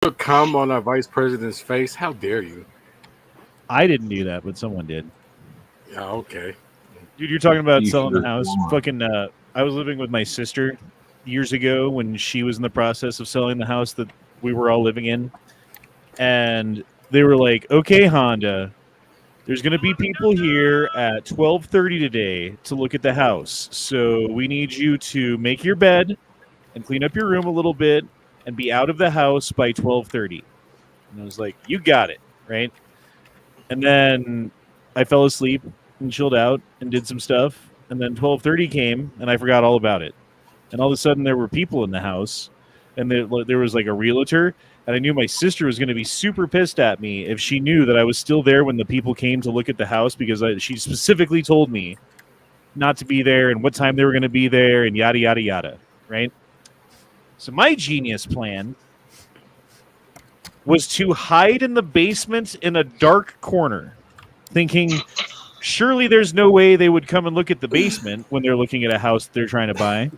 put cum on our vice president's face? How dare you? I didn't do that, but someone did. Yeah, okay. Dude, you're talking about You selling the should house. have. Fucking, I was living with my sister years ago when she was in the process of selling the house that we were all living in. And they were like, okay, Honda, there's going to be people here at 12:30 today to look at the house. So we need you to make your bed and clean up your room a little bit and be out of the house by 12:30. And I was like, you got it, right? And then I fell asleep and chilled out and did some stuff. And then 12:30 came and I forgot all about it. And all of a sudden there were people in the house and there was like a realtor. And I knew my sister was going to be super pissed at me if she knew that I was still there when the people came to look at the house because she specifically told me not to be there and what time they were going to be there and yada, yada, yada, right? So my genius plan was to hide in the basement in a dark corner, thinking surely there's no way they would come and look at the basement when they're looking at a house they're trying to buy.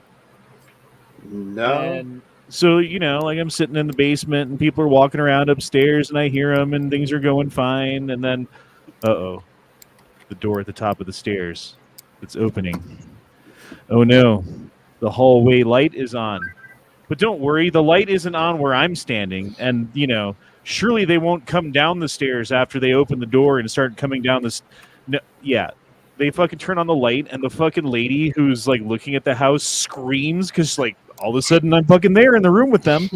No. And so, like I'm sitting in the basement and people are walking around upstairs and I hear them and things are going fine. And then, the door at the top of the stairs, it's opening. Oh no, the hallway light is on. But don't worry, the light isn't on where I'm standing. And, surely they won't come down the stairs after they open the door and start coming down this. No, yeah, they fucking turn on the light and the fucking lady who's like looking at the house screams because like all of a sudden I'm fucking there in the room with them.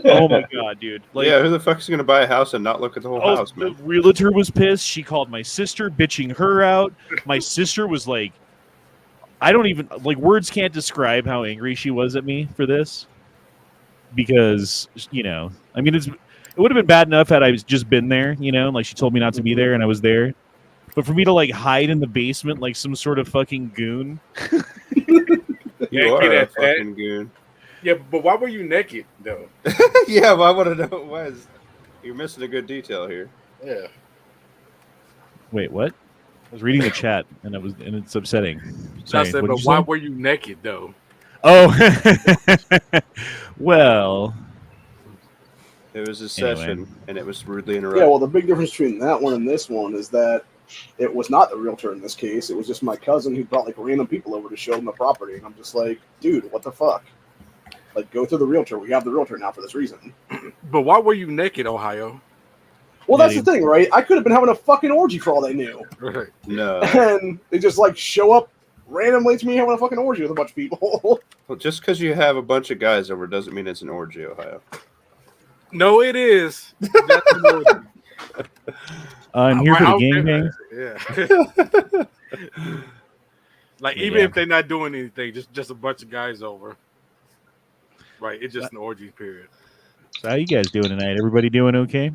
Oh my god, dude! Like, yeah, who the fuck is gonna buy a house and not look at the whole house, man? The realtor was pissed. She called my sister, bitching her out. My sister was like, I don't even like words can't describe how angry she was at me for this. Because I mean, it would have been bad enough had I just been there, like she told me not to be there and I was there. But for me to like hide in the basement like some sort of fucking goon. You are a fucking goon. Yeah, but why were you naked though? Yeah, well, I want to know it was. You're missing a good detail here. Yeah. Wait, what? I was reading the chat and it's upsetting. Sorry, I said, but why were you naked though? Oh, well. It was a session, and it was rudely interrupted. Yeah, well, the big difference between that one and this one is that it was not the realtor in this case. It was just my cousin who brought like random people over to show them the property, and I'm just like, dude, what the fuck? Like, go through the realtor. We have the realtor now for this reason. But why were you naked, Ohio? Well, that's the thing, right? I could have been having a fucking orgy for all they knew. Right. No. And they just like show up randomly to me having a fucking orgy with a bunch of people. Well, just because you have a bunch of guys over doesn't mean it's an orgy, Ohio. No, it is. That's an orgy. I'm here for the gangbang. Yeah. Like, even if they're not doing anything, just a bunch of guys over. Right, it's just an orgy period. So how you guys doing tonight? Everybody doing okay?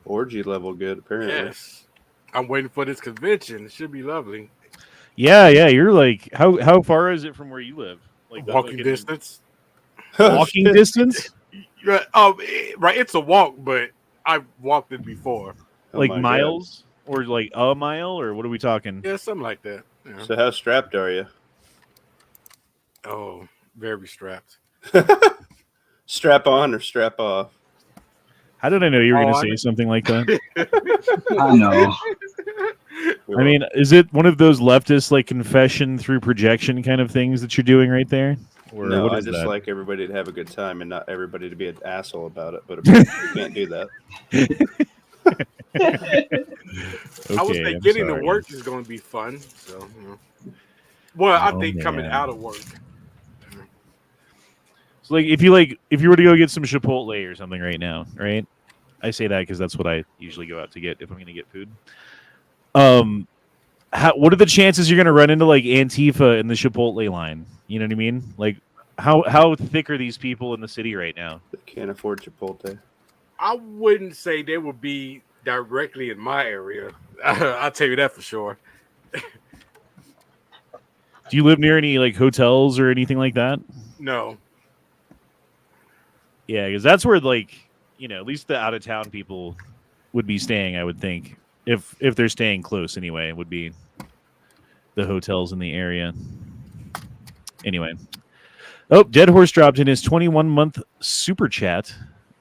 Orgy level good, apparently. Yes. I'm waiting for this convention. It should be lovely. Yeah. You're like, how far is it from where you live? Like walking distance. Walking distance? Right, it's a walk, but I've walked it before. Like miles? Or like a mile? Or what are we talking? Yeah, something like that. Yeah. So how strapped are you? Oh, very strapped. Strap on or strap off? How did I know you were going to say something like that? I know. I mean, is it one of those leftist like confession through projection kind of things that you're doing right there? Or no, what I is just that? like everybody to have a good time and not everybody to be an asshole about it. But you can't do that. I would say getting to work is going to be fun. So, well, I think coming out of work. So, like, if you were to go get some Chipotle or something right now, right? I say that because that's what I usually go out to get if I'm going to get food. What are the chances you're going to run into like Antifa in the Chipotle line? You know what I mean? Like, how thick are these people in the city right now? They can't afford Chipotle. I wouldn't say they would be directly in my area. I'll tell you that for sure. Do you live near any like hotels or anything like that? No. Yeah, because that's where like at least the out of town people would be staying. I would think if they're staying close anyway, it would be the hotels in the area. Anyway, Dead Horse dropped in his 21-month super chat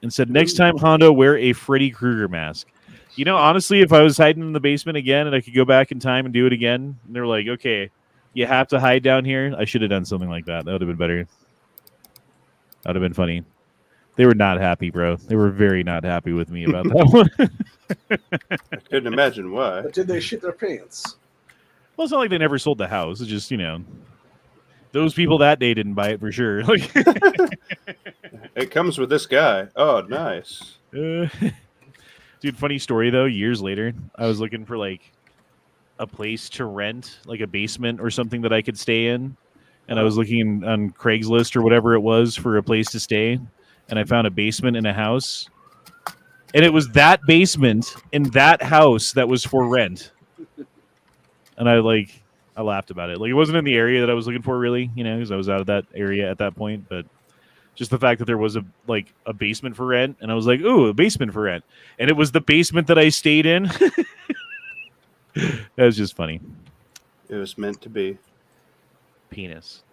and said, "Next time, Hondo, wear a Freddy Krueger mask." You know, honestly, if I was hiding in the basement again and I could go back in time and do it again, and they're like, "Okay, you have to hide down here," I should have done something like that. That would have been better. That would have been funny. They were not happy, bro. They were very not happy with me about that one. I couldn't imagine why. But did they shit their pants? Well, it's not like they never sold the house. It's just, those people that day didn't buy it for sure. Like, It comes with this guy. Oh, nice. dude, funny story though. Years later, I was looking for like a place to rent, like a basement or something that I could stay in, and I was looking on Craigslist or whatever it was for a place to stay, and I found a basement in a house, and it was that basement in that house that was for rent, and I laughed about it. Like, it wasn't in the area that I was looking for, really, because I was out of that area at that point. But just the fact that there was a basement for rent, and I was like, "Ooh, a basement for rent," and it was the basement that I stayed in. That was just funny. It was meant to be. Penis.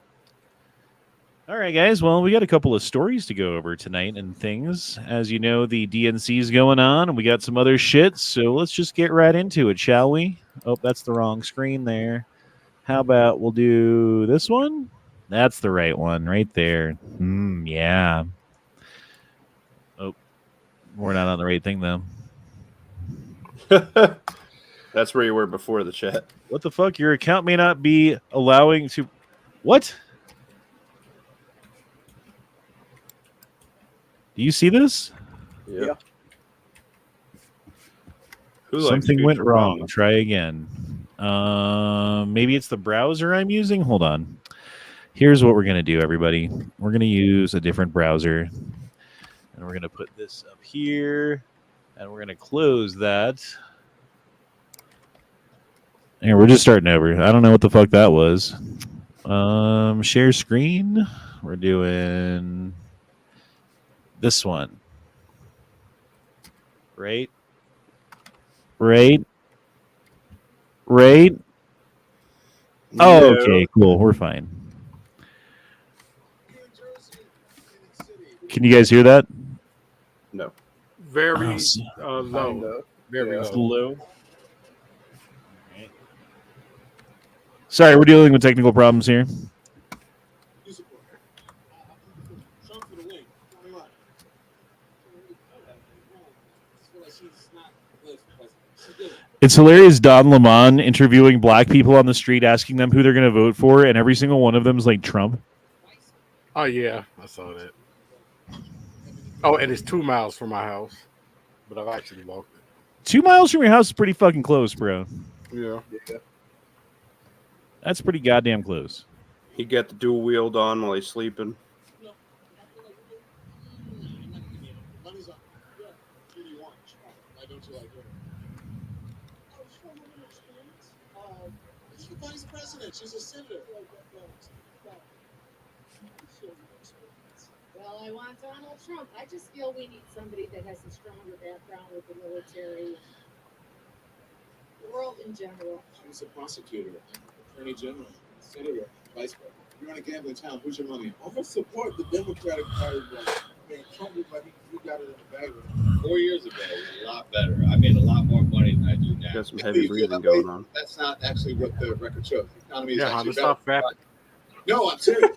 All right, guys. Well, we got a couple of stories to go over tonight and things. As you know, the DNC is going on, and we got some other shit. So let's just get right into it, shall we? Oh, that's the wrong screen there. How about we'll do this one? That's the right one right there. Yeah. Oh, we're not on the right thing, though. That's where you were before the chat. What the fuck? Your account may not be allowing to... What? Do you see this? Yeah. Something went wrong. Try again. Maybe it's the browser I'm using. Hold on. Here's what we're going to do, everybody. We're going to use a different browser. And we're going to put this up here. And we're going to close that. And we're just starting over. I don't know what the fuck that was. Share screen. We're doing this one. Right? Oh, okay, cool. We're fine. Can you guys hear that? No. Very low. Very low. Sorry, we're dealing with technical problems here. It's hilarious. Don Lemon interviewing black people on the street, asking them who they're going to vote for, and every single one of them is like Trump. Oh, yeah, I saw that. Oh, and it's 2 miles from my house, but I've actually walked it. 2 miles from your house is pretty fucking close, bro. Yeah. That's pretty goddamn close. He got the dual wield on while he's sleeping. She's the vice president. She's a senator. Well, I want Donald Trump. I just feel we need somebody that has a stronger background with the military, the world in general. She's a prosecutor, attorney general, senator, vice president. You're in a gambling town. Who's your money? I'm gonna support the Democratic Party. Trump, but he got it in the bag. 4 years ago, it was a lot better. I made a lot more money than I do now. Got some heavy breathing going on. That's not actually what the record shows. The economy is actually better. Stop fapping. No, I'm serious.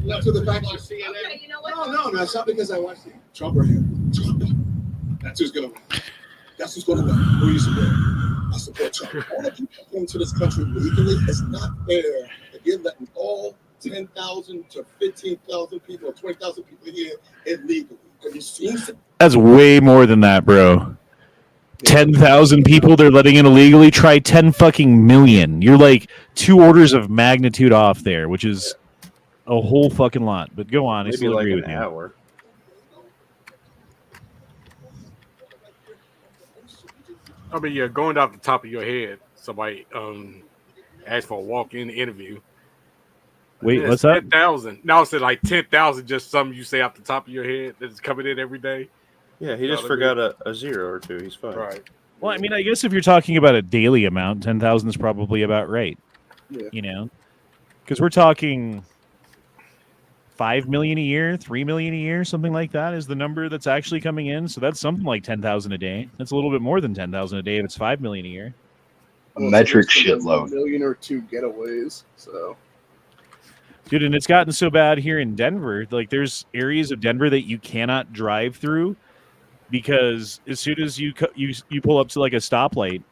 That's what the fact is. Okay, you know what? No, it's not because I watched it. Trump or him. Trump. That's who's gonna win. That's who's gonna win. Who you support? I support Trump. All the people coming to this country legally is not fair. You're letting all 10,000 to 15,000 people or 20,000 people here illegally. Have you seen some? That's way more than that, bro. 10,000 people they're letting in illegally. Try 10 fucking million. You're like 2 orders of magnitude off there, which is a whole fucking lot. But go on. I Maybe still like agree an with you. hour. I mean, yeah, going off the top of your head, somebody asked for a walk-in interview. Wait, what's that? 10,000. No, I said like 10,000, just something you say off the top of your head that's coming in every day. Yeah, he just forgot a zero or two. He's fine. Right. Well, I mean, I guess if you're talking about a daily amount, 10,000 is probably about right. Yeah. You know? Because we're talking 5 million a year, 3 million a year, something like that is the number that's actually coming in. So that's something like 10,000 a day. That's a little bit more than 10,000 a day if it's 5 million a year. A metric There's a shitload. million or two getaways. So Dude, and it's gotten so bad here in Denver. Like, there's areas of Denver that you cannot drive through because as soon as you pull up to like a stoplight,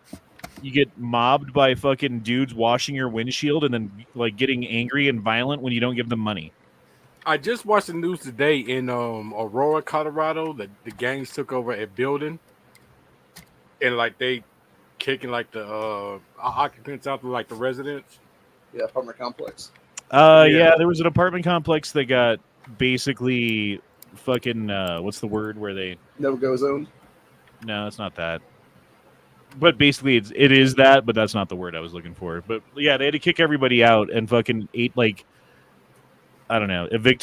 you get mobbed by fucking dudes washing your windshield and then like getting angry and violent when you don't give them money. I just watched the news today in Aurora, Colorado, that the gangs took over a building and like they kicking like the occupants out to like the residents. yeah, apartment complex. Yeah, there was an apartment complex that got basically fucking what's the word where they No-go zone. No, it's not that. But basically it is that, but that's not the word I was looking for. But yeah, they had to kick everybody out and fucking evict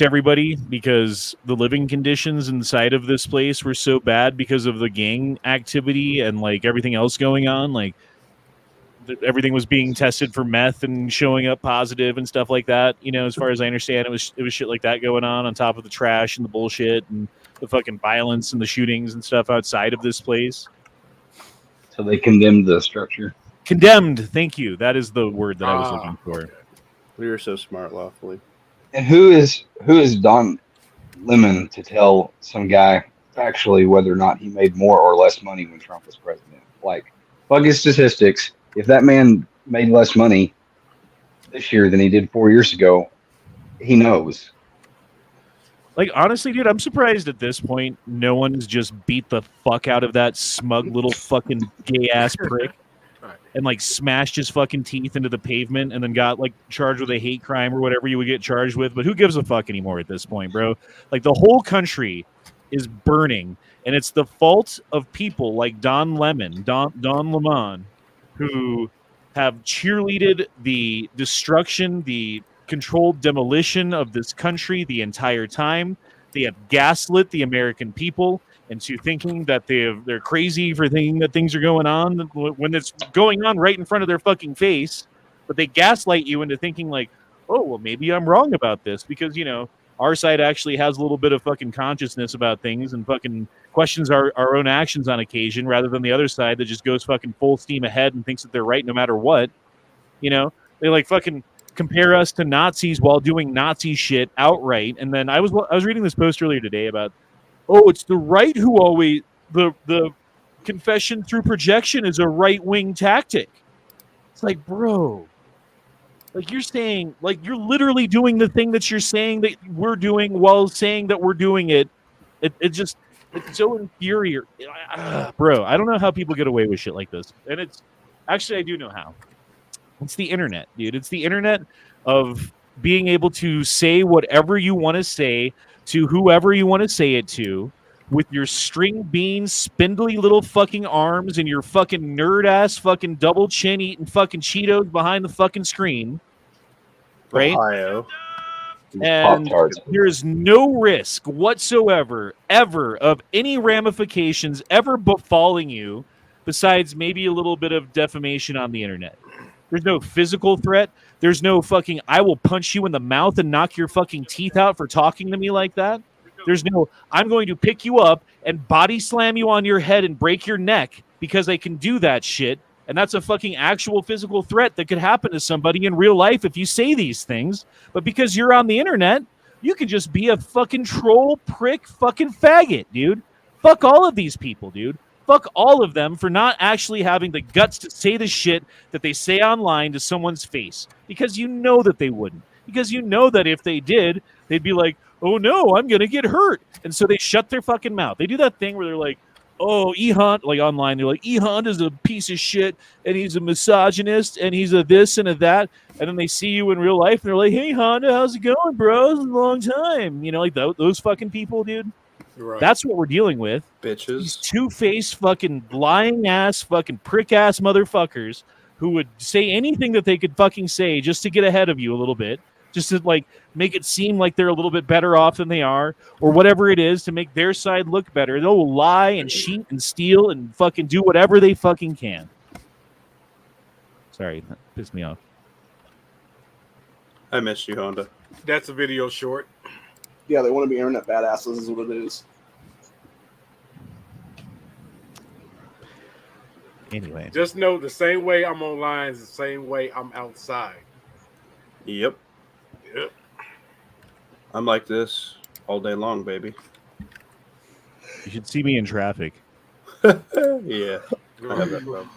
everybody because the living conditions inside of this place were so bad because of the gang activity and like everything else going on. Like everything was being tested for meth and showing up positive and stuff like that. You know, as far as I understand, it was shit like that going on top of the trash and the bullshit and the fucking violence and the shootings and stuff outside of this place. So they condemned the structure. Condemned. Thank you. That is the word that I was looking for. We were so smart, lawfully. And who is Don Lemon to tell some guy actually whether or not he made more or less money when Trump was president? Like, fuck his statistics. If that man made less money this year than he did 4 years ago, he knows. Like, honestly, dude, I'm surprised at this point no one's just beat the fuck out of that smug little fucking gay-ass prick and, like, smashed his fucking teeth into the pavement and then got, like, charged with a hate crime or whatever you would get charged with. But who gives a fuck anymore at this point, bro? Like, the whole country is burning, and it's the fault of people like Don Lemon, who have cheerleaded the destruction, the controlled demolition of this country the entire time. They have gaslit the American people into thinking that they're crazy for thinking that things are going on when it's going on right in front of their fucking face. But they gaslight you into thinking like, oh, well, maybe I'm wrong about this because, you know, our side actually has a little bit of fucking consciousness about things and fucking questions our own actions on occasion rather than the other side that just goes fucking full steam ahead and thinks that they're right no matter what. You know, they like fucking compare us to Nazis while doing Nazi shit outright. And then I was reading this post earlier today about, oh, it's the right who always the confession through projection is a right-wing tactic. It's like, bro, like you're saying, like you're literally doing the thing that you're saying that we're doing while saying that we're doing it. It's so infuriating. Bro, I don't know how people get away with shit like this. And it's actually, I do know how. It's the internet, dude. It's the internet of being able to say whatever you want to say to whoever you want to say it to with your string bean, spindly little fucking arms and your fucking nerd-ass fucking double chin eating fucking Cheetos behind the fucking screen. Right? Ohio. And there is no risk whatsoever, ever, of any ramifications ever befalling you besides maybe a little bit of defamation on the internet. There's no physical threat. There's no fucking, I will punch you in the mouth and knock your fucking teeth out for talking to me like that. There's no, I'm going to pick you up and body slam you on your head and break your neck because I can do that shit. And that's a fucking actual physical threat that could happen to somebody in real life if you say these things. But because you're on the internet, you can just be a fucking troll, prick, fucking faggot, dude. Fuck all of these people, dude. Fuck all of them for not actually having the guts to say the shit that they say online to someone's face. Because you know that they wouldn't. Because you know that if they did, they'd be like, oh no, I'm going to get hurt. And so they shut their fucking mouth. They do that thing where they're like, oh, E-Hunt, like online, they're like, E-Hunt is a piece of shit, and he's a misogynist, and he's a this and a that. And then they see you in real life, and they're like, hey, Honda, how's it going, bro? It's a long time. You know, like those fucking people, dude. Right. That's what we're dealing with. Bitches. These two-faced fucking lying-ass fucking prick-ass motherfuckers who would say anything that they could fucking say just to get ahead of you a little bit, just to, like, make it seem like they're a little bit better off than they are, or whatever it is to make their side look better. They'll lie and cheat and steal and fucking do whatever they fucking can. Sorry, that pissed me off. I missed you, Honda. That's a video short. Yeah, they want to be internet badasses is what it is. Anyway, Just know the same way I'm online is the same way I'm outside. Yep. Yep. I'm like this all day long, baby. you should see me in traffic. Yeah. I have that problem.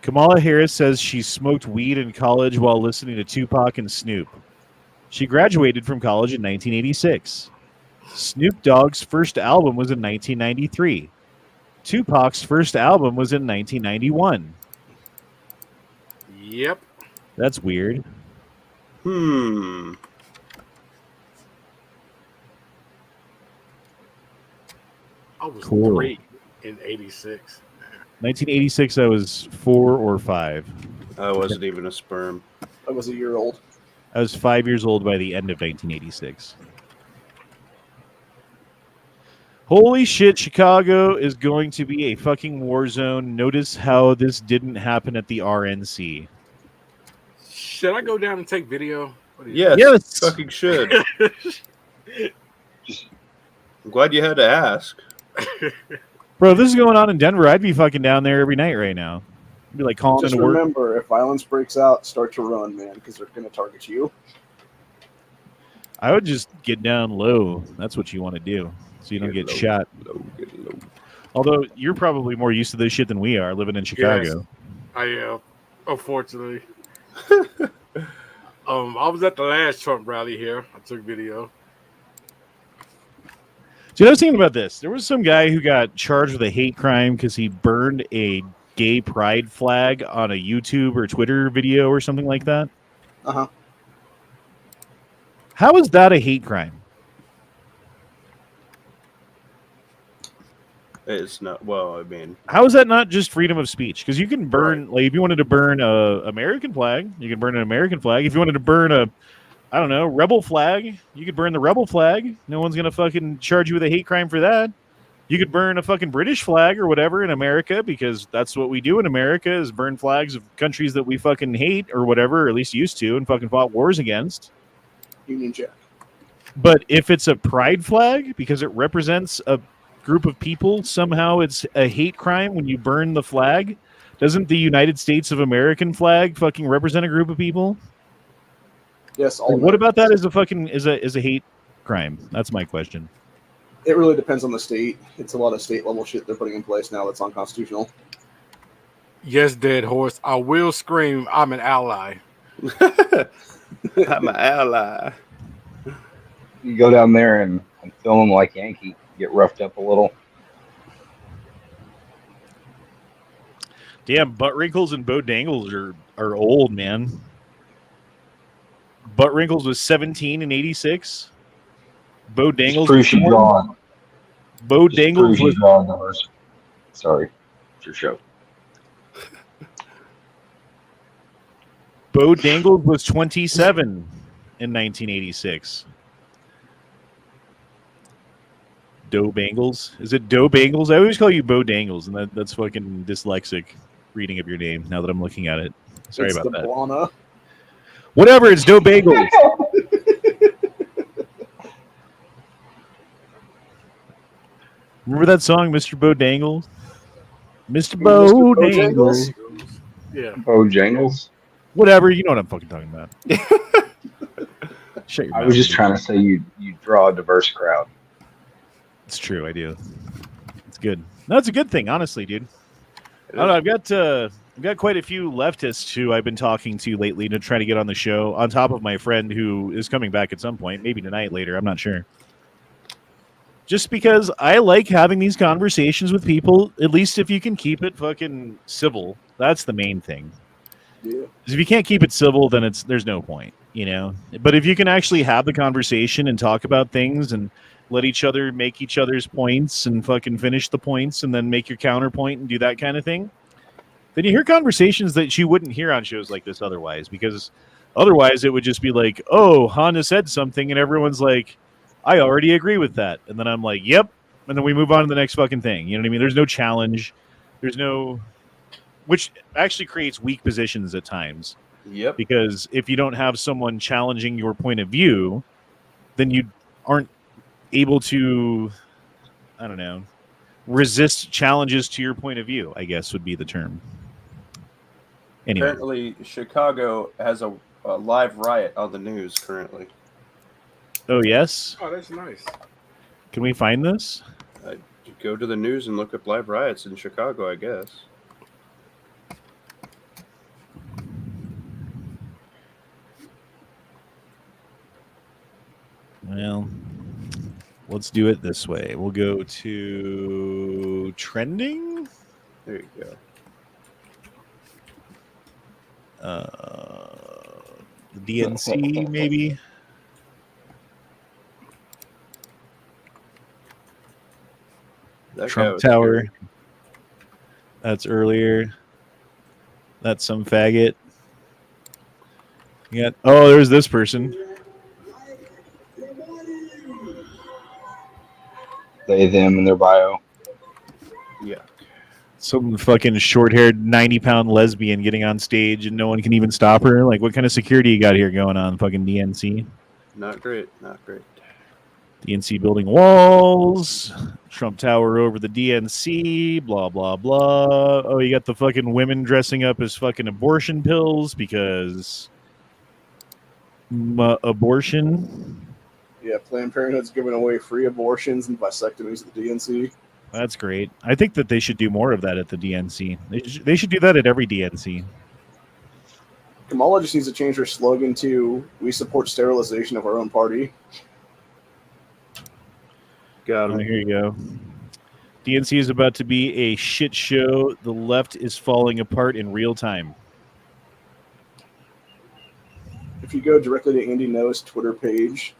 Kamala Harris says she smoked weed in college while listening to Tupac and Snoop. She graduated from college in 1986. Snoop Dogg's first album was in 1993. Tupac's first album was in 1991. Yep. That's weird. I was Cool. 3 in 86. 1986, I was 4 or 5. I wasn't even a sperm. I was a year old. I was 5 years old by the end of 1986. Holy shit, Chicago is going to be a fucking war zone. Notice how this didn't happen at the RNC. Should I go down and take video? What do you Yes, Yes. fucking should. Just I'm glad you had to ask. Bro, if this is going on in Denver, I'd be fucking down there every night right now. I'd be like calling Just into work. remember, if violence breaks out, start to run, man, because they're going to target you. I would just get down low. That's what you want to do, so you don't get low, shot. Get low. Although you're probably more used to this shit than we are, living in Chicago. I am, unfortunately. I was at the last Trump rally here. I took video. Dude, I was thinking about this. There was some guy who got charged with a hate crime because he burned a gay pride flag on a YouTube or Twitter video or something like that. Uh-huh. How is that a hate crime? It's not. Well, I mean, How is that not just freedom of speech? Because you can burn, like, if you wanted to burn a American flag, you can burn an American flag. If you wanted to burn a, I don't know, rebel flag, you could burn the rebel flag. No one's gonna fucking charge you with a hate crime for that. You could burn a fucking British flag or whatever in America because that's what we do in America is burn flags of countries that we fucking hate or whatever, or at least used to, and fucking fought wars against. Union Jack. But if it's a pride flag because it represents a group of people, somehow it's a hate crime when you burn the flag. Doesn't the United States of American flag fucking represent a group of people? Yes, all Like, what about that is a fucking is a hate crime? That's my question. It really depends on the state. It's a lot of state level shit they're putting in place now that's unconstitutional. Yes, dead horse. I will scream, I'm an ally. I'm an ally. you go down there and film them like Yankee, get roughed up a little. Damn, Butt Wrinkles and Bo Dangles are old, man. Butt Wrinkles was 17 in 86. Bo Dangles Just prove you draw. Bo Just Dangles prove you was draw numbers. Sorry, it's your show. Bo Dangles was 27 in 1986. Doe Bangles? Is it Doe Bangles? I always call you Bo Dangles, and that's fucking dyslexic reading of your name now that I'm looking at it. Sorry It's about the that. Blana. Whatever, it's Doe Bangles. Remember that song, Mr. Bo Dangles? Mr. Bo Mr. Dangles. Yeah. Bojangles. Whatever, you know what I'm fucking talking about. Shut your I mouth. was just trying to say you draw a diverse crowd. It's true, I do. It's good. No, it's a good thing, honestly, dude. I don't know. I've got quite a few leftists who I've been talking to lately to try to get on the show. On top of my friend who is coming back at some point, maybe tonight, later. I'm not sure. Just because I like having these conversations with people, at least if you can keep it fucking civil. That's the main thing. Yeah. 'Cause if you can't keep it civil, then there's no point, you know. But if you can actually have the conversation and talk about things and let each other make each other's points and fucking finish the points and then make your counterpoint and do that kind of thing, then you hear conversations that you wouldn't hear on shows like this otherwise. Because otherwise it would just be like, oh, Honda said something, and everyone's like, I already agree with that. And then I'm like, yep. And then we move on to the next fucking thing. You know what I mean? There's no challenge. There's no... Which actually creates weak positions at times. Yep. Because if you don't have someone challenging your point of view, then you aren't able to, I don't know, resist challenges to your point of view, I guess would be the term. Anyway. Apparently, Chicago has a live riot on the news currently. Oh, yes? Oh, that's nice. Can we find this? Go to the news and look up live riots in Chicago, I guess. Well, let's do it this way. We'll go to trending. There you go. The DNC, maybe. That guy Trump was Tower. scary. That's earlier. That's some faggot. You got, oh, there's this person. They, them, in their bio. Yeah. Some fucking short-haired 90-pound lesbian getting on stage and no one can even stop her. Like, what kind of security you got here going on, fucking DNC? Not great. Not great. DNC building walls. Trump Tower over the DNC. Blah, blah, blah. Oh, you got the fucking women dressing up as fucking abortion pills because abortion. Yeah, Planned Parenthood's giving away free abortions and vasectomies at the DNC. That's great. I think that they should do more of that at the DNC. They should do that at every DNC. Kamala just needs to change her slogan to "We support sterilization of our own party." Got him. Here you go. DNC is about to be a shit show. The left is falling apart in real time. If you go directly to Andy No's Twitter page,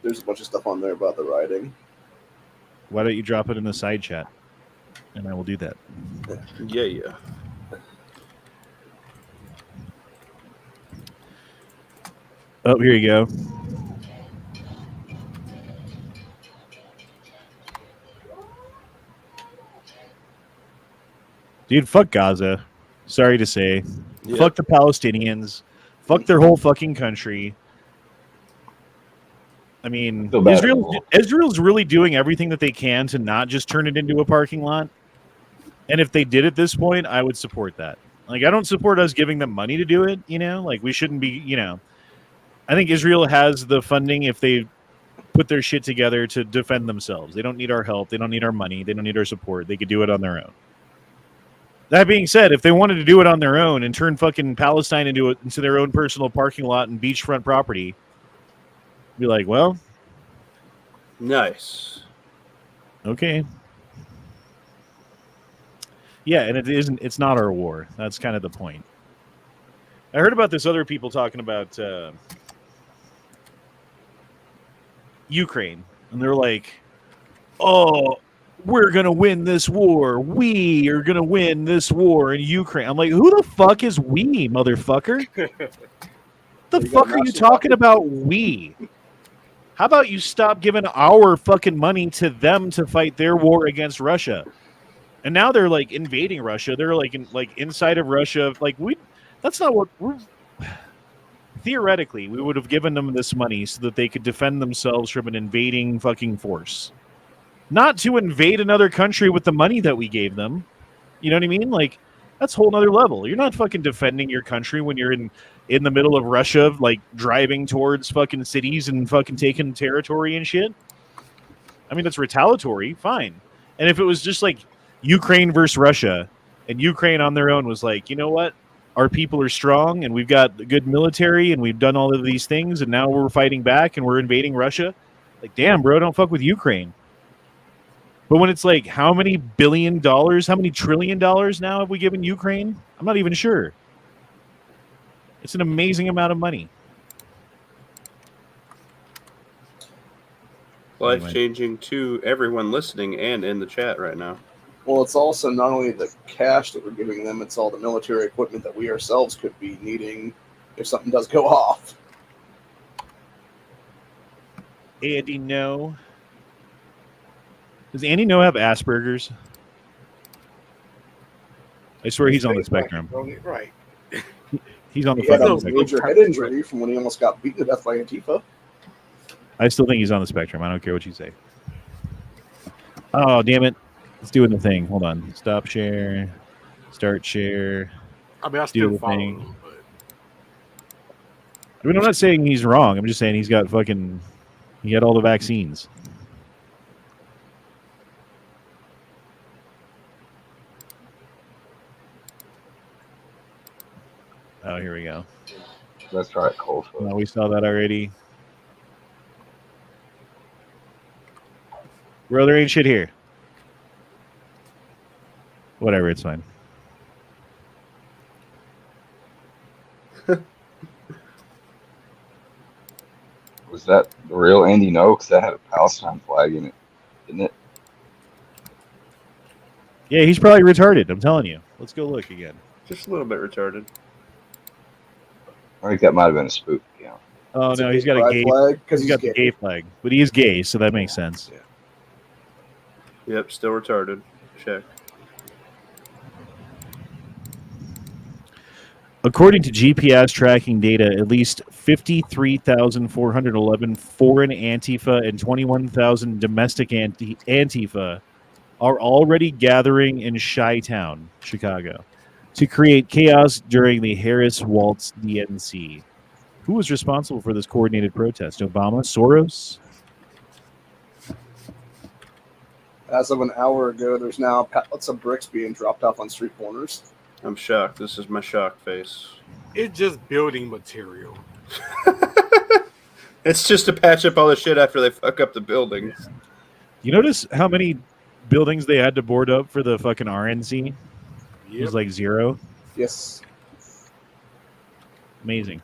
there's a bunch of stuff on there about the rioting. Why don't you drop it in the side chat? And I will do that. Yeah. Oh, here you go. Dude, fuck Gaza. Sorry to say. Yeah. Fuck the Palestinians. Fuck their whole fucking country. I mean, Feel bad Israel's really doing everything that they can to not just turn it into a parking lot. And if they did at this point, I would support that. Like, I don't support us giving them money to do it, you know? Like, we shouldn't be, you know. I think Israel has the funding if they put their shit together to defend themselves. They don't need our help. They don't need our money. They don't need our support. They could do it on their own. That being said, if they wanted to do it on their own and turn fucking Palestine into their own personal parking lot and beachfront property, be like, well, Nice. okay. Yeah, and it's not our war. That's kind of the point. I heard about this other people talking about Ukraine, and they're like, oh, we're going to win this war. We are going to win this war in Ukraine. I'm like, who the fuck is we, motherfucker? The fuck are you talking about, we? How about you stop giving our fucking money to them to fight their war against Russia? And now they're like invading Russia. They're like inside of Russia. Like, that's not what we're. Theoretically, we would have given them this money so that they could defend themselves from an invading fucking force. Not to invade another country with the money that we gave them. You know what I mean? Like, that's a whole nother level. You're not fucking defending your country when you're in the middle of Russia, like driving towards fucking cities and fucking taking territory and shit. I mean, that's retaliatory. Fine. And if it was just like Ukraine versus Russia, and Ukraine on their own was like, you know what? Our people are strong, and we've got a good military, and we've done all of these things, and now we're fighting back, and we're invading Russia. Like, damn, bro, don't fuck with Ukraine. But when it's like, how many $1 billion, how many $1 trillion now have we given Ukraine? I'm not even sure. It's an amazing amount of money. Life-changing to everyone listening and in the chat right now. Well, it's also not only the cash that we're giving them, it's all the military equipment that we ourselves could be needing if something does go off. Andy No. Does Andy No have Asperger's? I swear he's on the spectrum. Right. He's on the He had fucking a spectrum. major head injury from when he almost got beaten to death by Antifa. I still think he's on the spectrum. I don't care what you say. Oh, damn it. It's doing the thing. Hold on. Stop share. Start share. I mean, I Do still the follow thing. him, but I mean, I'm not saying he's wrong. I'm just saying he got all the vaccines. Oh, here we go. That's right, Cold. No, we saw that already. Bro, there ain't shit here. Whatever, it's fine. Was that the real Andy No? Because that had a Palestine flag in it, didn't it? Yeah, he's probably retarded. I'm telling you. Let's go look again. Just a little bit retarded. I think that might have been a spook. Yeah. Oh It's no, a he's gay got a pride gay. flag because He's got the gay flag, but he is gay, so that makes sense. Yep, still retarded. Check. According to GPS tracking data, at least 53,411 foreign Antifa and 21,000 domestic Antifa are already gathering in Chi-Town, Chicago, to create chaos during the Harris Waltz DNC. Who was responsible for this coordinated protest? Obama? Soros? As of an hour ago, there's now pallets of bricks being dropped off on street corners. I'm shocked. This is my shock face. it's just building material. It's just to patch up all the shit after they fuck up the buildings. You notice how many buildings they had to board up for the fucking RNC? It Yep. was like 0. Yes. Amazing.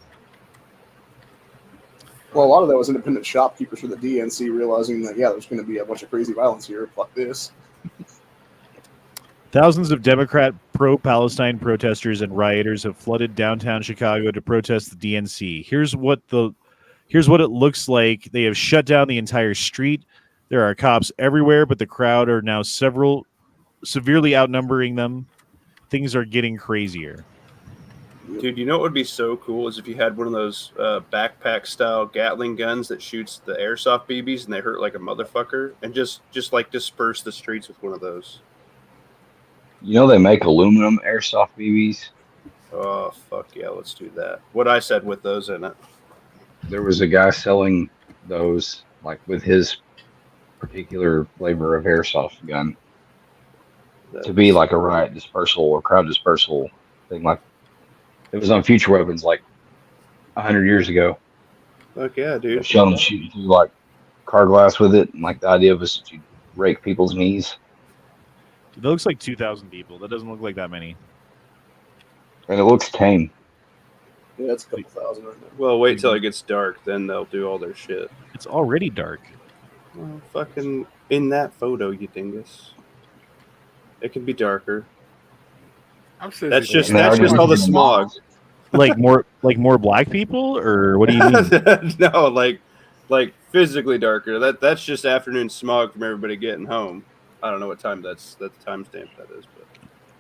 Well, a lot of that was independent shopkeepers for the DNC realizing that, yeah, there's going to be a bunch of crazy violence here. Fuck this. Thousands of Democrat pro-Palestine protesters and rioters have flooded downtown Chicago to protest the DNC. Here's what it looks like. They have shut down the entire street. There are cops everywhere, but the crowd are now severely outnumbering them. Things are getting crazier. Dude, you know what would be so cool is if you had one of those backpack-style Gatling guns that shoots the airsoft BBs and they hurt like a motherfucker, and just like disperse the streets with one of those. You know they make aluminum airsoft BBs. Oh, fuck yeah, let's do that. What I said with those in it. There was a guy selling those, like with his particular flavor of airsoft gun, to be like a riot dispersal or crowd dispersal thing. Like it was on Future Weapons like 100 years ago. Fuck yeah, dude. Showing them shooting through like car glass with it, and like the idea was to rake people's knees. That looks like 2,000 people. That doesn't look like that many. And it looks tame. Yeah, it's a couple thousand right now. Well, wait till it gets dark, then they'll do all their shit. It's already dark. Well, fucking in that photo, you dingus. It can be darker. I'm saying That's just Now all the you're smog. Like more black people, or what do you mean? No, like physically darker. That's just afternoon smog from everybody getting home. I don't know what time that's the timestamp that is, but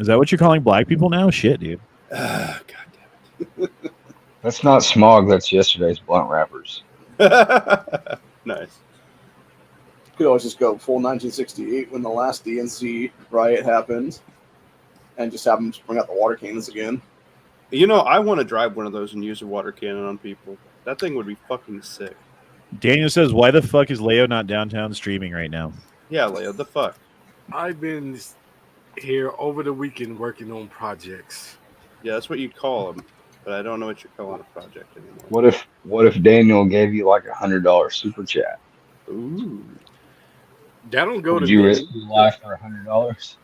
Is that what you're calling black people now? Shit, dude. God damn That's not smog. That's yesterday's blunt wrappers. it. Nice. Could always just go full 1968 when the last DNC riot happened and just have them bring out the water cannons again. You know, I want to drive one of those and use a water cannon on people. That thing would be fucking sick. Daniel says, "Why the fuck is Leo not downtown streaming right now?" Yeah, Leo, the fuck. I've been here over the weekend working on projects. Yeah, that's what you call them, but I don't know what you're calling a project anymore. What if Daniel gave you like $100 super chat? Ooh. That don't go Would to you me. risk your life for $100?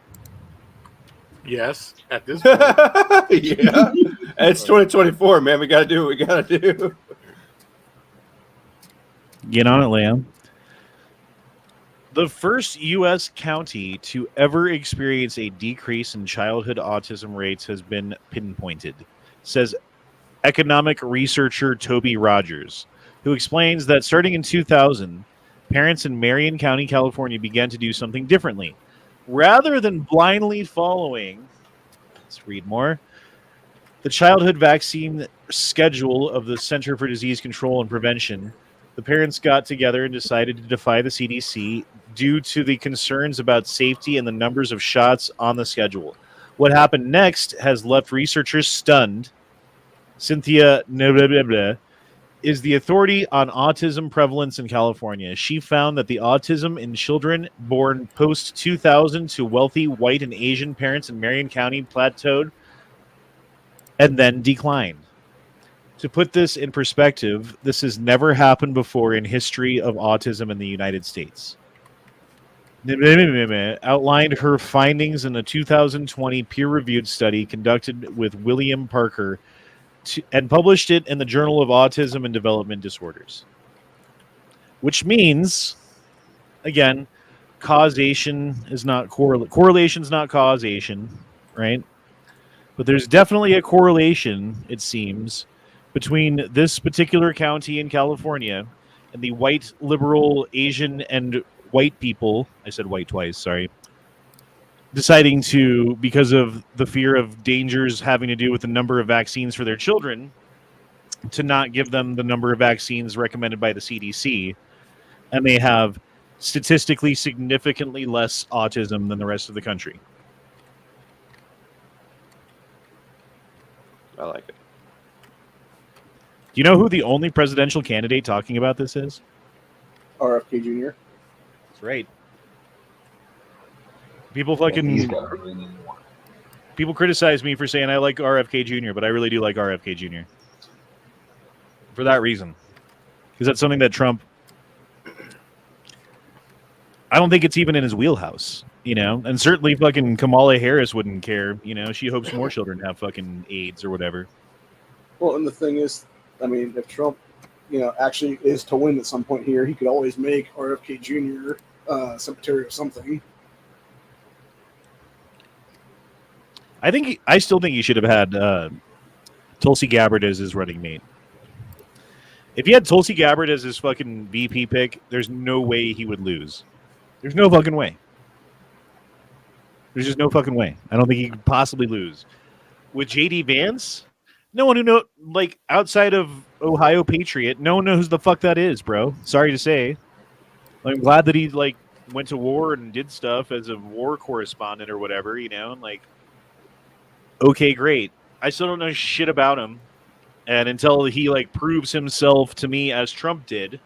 Yes, at this point. Yeah. It's 2024, man. We got to do what we got to do. Get on it, Leo. The first U.S. county to ever experience a decrease in childhood autism rates has been pinpointed, says economic researcher Toby Rogers, who explains that starting in 2000, parents in Marion County, California began to do something differently. Rather than blindly following, let's read more, the childhood vaccine schedule of the Center for Disease Control and Prevention, The parents got together and decided to defy the CDC due to the concerns about safety and the numbers of shots on the schedule. What happened next has left researchers stunned. Cynthia is the authority on autism prevalence in California. She found that the autism in children born post-2000 to wealthy white and Asian parents in Marion County plateaued and then declined. To put this in perspective, this has never happened before in history of autism in the United States. Outlined her findings in a 2020 peer-reviewed study conducted with William Parker and published it in the Journal of Autism and Development Disorders. Which means, again, causation is not correlation is not causation, right? But there's definitely a correlation, it seems, between this particular county in California and the white, liberal, Asian, and white people, I said white twice, sorry, deciding to, because of the fear of dangers having to do with the number of vaccines for their children, to not give them the number of vaccines recommended by the CDC. And they have statistically significantly less autism than the rest of the country. I like it. Do you know who the only presidential candidate talking about this is? RFK Jr. That's right. People He's fucking got to win anymore. people criticize me for saying I like RFK Jr., but I really do like RFK Jr. for that reason, because that's something that Trump. I don't think it's even in his wheelhouse, you know, and certainly fucking Kamala Harris wouldn't care, you know. She hopes more children have fucking AIDS or whatever. Well, and the thing is, I mean, if Trump, actually is to win at some point here, he could always make RFK Jr. Secretary of something. I still think he should have had Tulsi Gabbard as his running mate. If he had Tulsi Gabbard as his fucking VP pick, there's no way he would lose. There's no fucking way. There's just no fucking way. I don't think he could possibly lose. With JD Vance, no one who outside of Ohio Patriot, no one knows who the fuck that is, bro. Sorry to say. I'm glad that he went to war and did stuff as a war correspondent or whatever, okay, great. I still don't know shit about him. And until he proves himself to me as Trump did,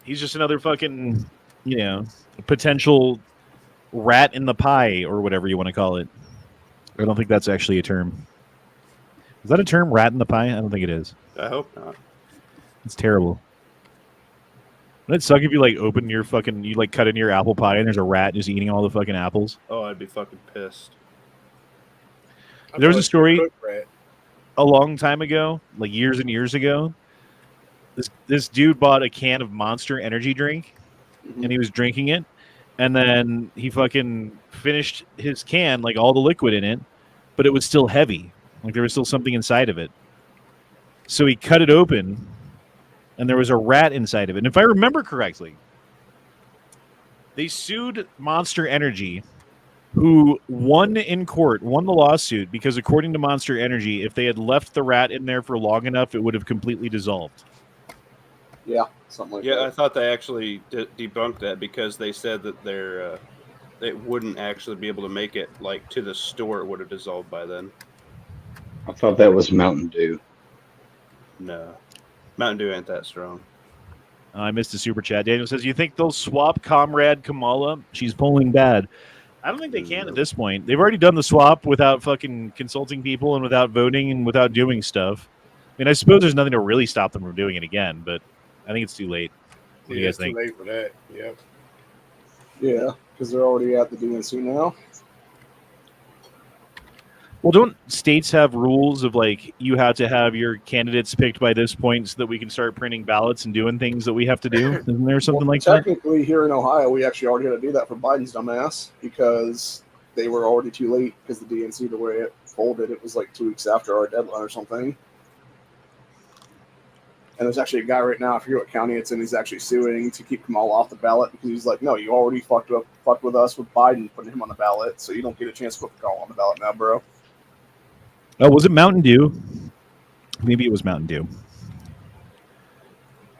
he's just another fucking, potential rat in the pie or whatever you want to call it. I don't think that's actually a term. Is that a term, rat in the pie? I don't think it is. I hope not. It's terrible. Wouldn't it suck if you open your fucking, you cut into your apple pie and there's a rat just eating all the fucking apples? Oh, I'd be fucking pissed. There was a story a long time ago, years and years ago. This dude bought a can of Monster energy drink, and he was drinking it, and then he fucking finished his can, all the liquid in it, but it was still heavy. There was still something inside of it. So he cut it open, and there was a rat inside of it. And if I remember correctly, they sued Monster Energy, who won the lawsuit, because according to Monster Energy, if they had left the rat in there for long enough, it would have completely dissolved. Yeah, something like that. Yeah, I thought they actually debunked that because they said that it wouldn't actually be able to make it to the store. It would have dissolved by then. I thought that was Mountain Dew. No, Mountain Dew ain't that strong. I missed a super chat. Daniel says, you think they'll swap Comrade Kamala? She's polling bad. I don't think they can at this point. They've already done the swap without fucking consulting people and without voting and without doing stuff. I mean, I suppose there's nothing to really stop them from doing it again, but I think it's too late. What do you guys think? Too late for that. Yep. Yeah, because they're already at the DNC now. Well, don't states have rules of you have to have your candidates picked by this point so that we can start printing ballots and doing things that we have to do? Isn't there something like that? Technically, here in Ohio, we actually already had to do that for Biden's dumbass because they were already too late because the DNC, the way it folded, it was 2 weeks after our deadline or something. And there's actually a guy right now, I forget what county it's in, he's actually suing to keep Kamala off the ballot because he's like, no, you already fucked with us with Biden putting him on the ballot, so you don't get a chance to put Kamala on the ballot now, bro. Oh, was it Mountain Dew? Maybe it was Mountain Dew.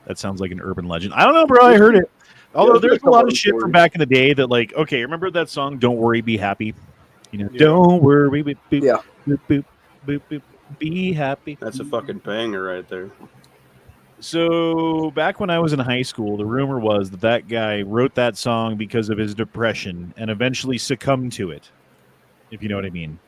That sounds like an urban legend. I don't know, bro. I heard it. Although there's there's a a lot couple of of shit from stories. back in the day that, like, okay, remember that song "Don't Worry, Be Happy"? You know, Yeah. don't worry, boop, boop, Yeah. boop, boop, boop, boop, be happy. That's a fucking banger right there. So back when I was in high school, the rumor was that that guy wrote that song because of his depression and eventually succumbed to it. If you know what I mean.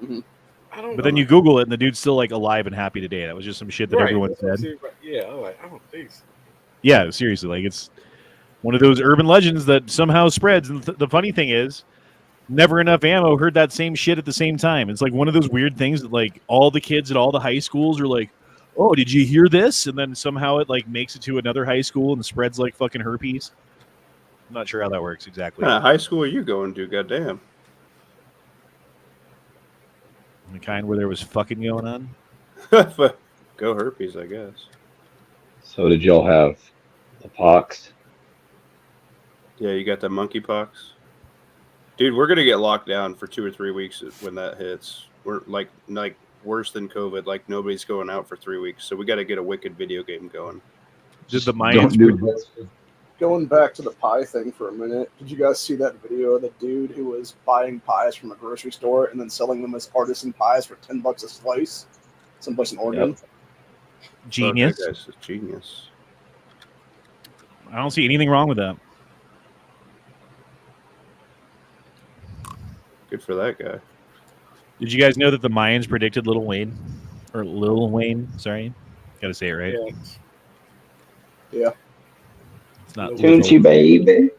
I don't But then you Google it, and the dude's still like alive and happy today. That was just some shit that everyone that's what I'm said. saying, but yeah, I'm like, I don't think so. Yeah, seriously, like it's one of those urban legends that somehow spreads. And the funny thing is, Never Enough Ammo heard that same shit at the same time. It's like one of those weird things that like all the kids at all the high schools are like, "Oh, did you hear this?" And then somehow it like makes it to another high school and spreads like fucking herpes. I'm not sure how that works exactly. What kind of high school are you going to? Goddamn. The kind where there was fucking going on. Go herpes, I guess. So did y'all have the pox? Yeah, you got the monkeypox. Dude, we're gonna get locked down for 2 or 3 weeks when that hits. We're like worse than COVID. Like nobody's going out for 3 weeks, so we got to get a wicked video game going. Did the Don't Mayans? do this. Going back to the pie thing for a minute, did you guys see that video of the dude who was buying pies from a grocery store and then selling them as artisan pies for $10 a slice? Someplace in Oregon. Genius. Fuck, that guy's a genius. I don't see anything wrong with that. Good for that guy. Did you guys know that the Mayans predicted Lil Wayne? Sorry. Gotta say it right. Yeah. It's not Tunchi little. baby.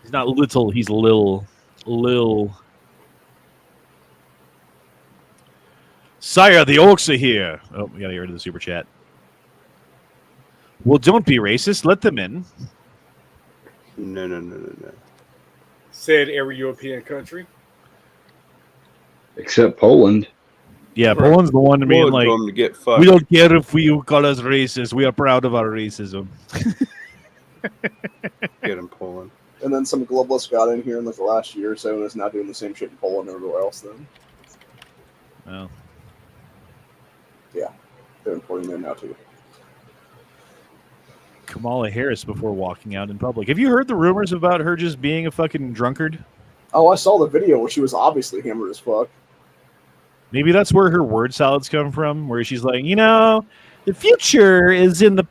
He's not little, he's Lil. Sire, the orcs are here. Oh, we gotta get rid of the super chat. Well, don't be racist. Let them in. No. Said every European country. Except Poland. Yeah, Poland's the one to be like, Going to get fucked. we don't care if you call us racist. We are proud of our racism. Get him Poland. And then some globalists got in here in like the last year or so and is now doing the same shit in Poland and everywhere else then. Well, They're importing them now too. Kamala Harris before walking out in public. Have you heard the rumors about her just being a fucking drunkard? Oh, I saw the video where she was obviously hammered as fuck. Maybe that's where her word salads come from, where she's like, you know, the future is in the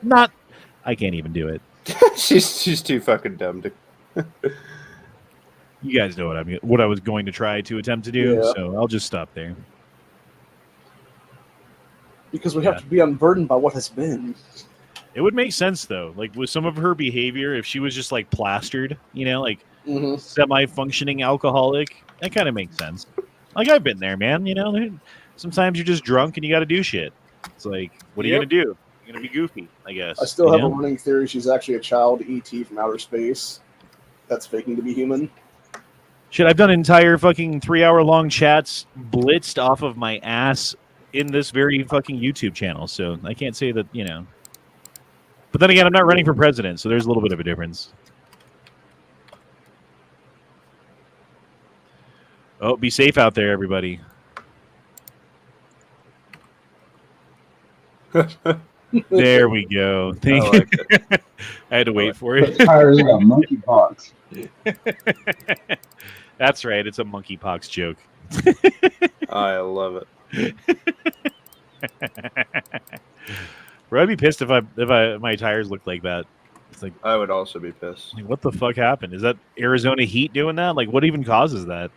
not. I can't even do it. she's too fucking dumb to. You guys know what I was going to try to attempt to do, Yeah. so I'll just stop there. Because we have to be unburdened by what has been. It would make sense though, like with some of her behavior, if she was just like plastered, you know, like semi-functioning alcoholic, that kind of makes sense. Like I've been there, man. You know, sometimes you're just drunk and you got to do shit. It's like, what are you gonna do? You're gonna be goofy, I guess. I still have you a know? running theory she's actually a child ET from outer space that's faking to be human. Shit, I've done entire fucking 3-hour-long chats blitzed off of my ass in this very fucking YouTube channel, so I can't say that, you know. But then again, I'm not running for president, so there's a little bit of a difference. Oh, be safe out there, everybody. There we go. Thank you. like it. I had to wait for it. Tires got monkeypox. That's right. It's a monkeypox joke. I love it. Bro, I'd be pissed if my tires looked like that. It's like, I would also be pissed. what the fuck happened? Is that Arizona heat doing that? Like, what even causes that?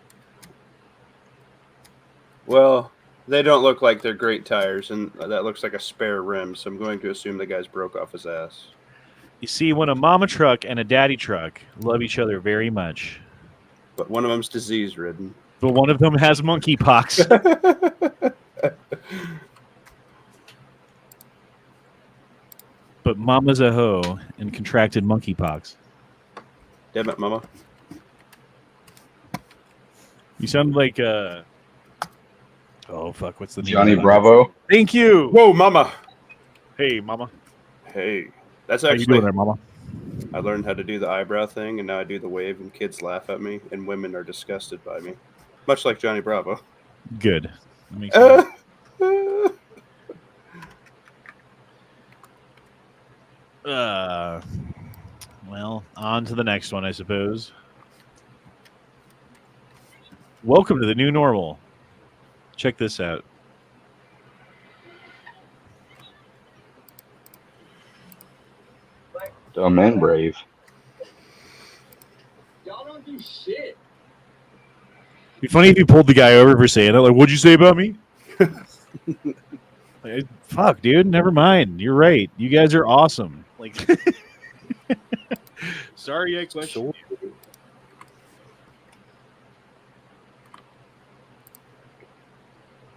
Well, they don't look like they're great tires, and that looks like a spare rim, so I'm going to assume the guy's broke off his ass. You see, when a mama truck and a daddy truck love each other very much, But one of them's disease-ridden. but one of them has monkeypox. But mama's a hoe and contracted monkeypox. Damn it, mama. You sound like oh fuck, what's the name? Johnny of that? Bravo. Thank you. Whoa, mama. Hey, mama. Hey. That's How you actually... doing there, mama? I learned how to do the eyebrow thing, and now I do the wave, and kids laugh at me, and women are disgusted by me. Much like Johnny Bravo. Good. That makes sense. Well, on to the next one, I suppose. Welcome to the new normal. Check this out. Dumb and brave. Y'all don't do shit. It'd be funny if you pulled the guy over for saying that. Like, what'd you say about me? Like, fuck, dude. Never mind. You're right. You guys are awesome. Like, sorry, I questioned you.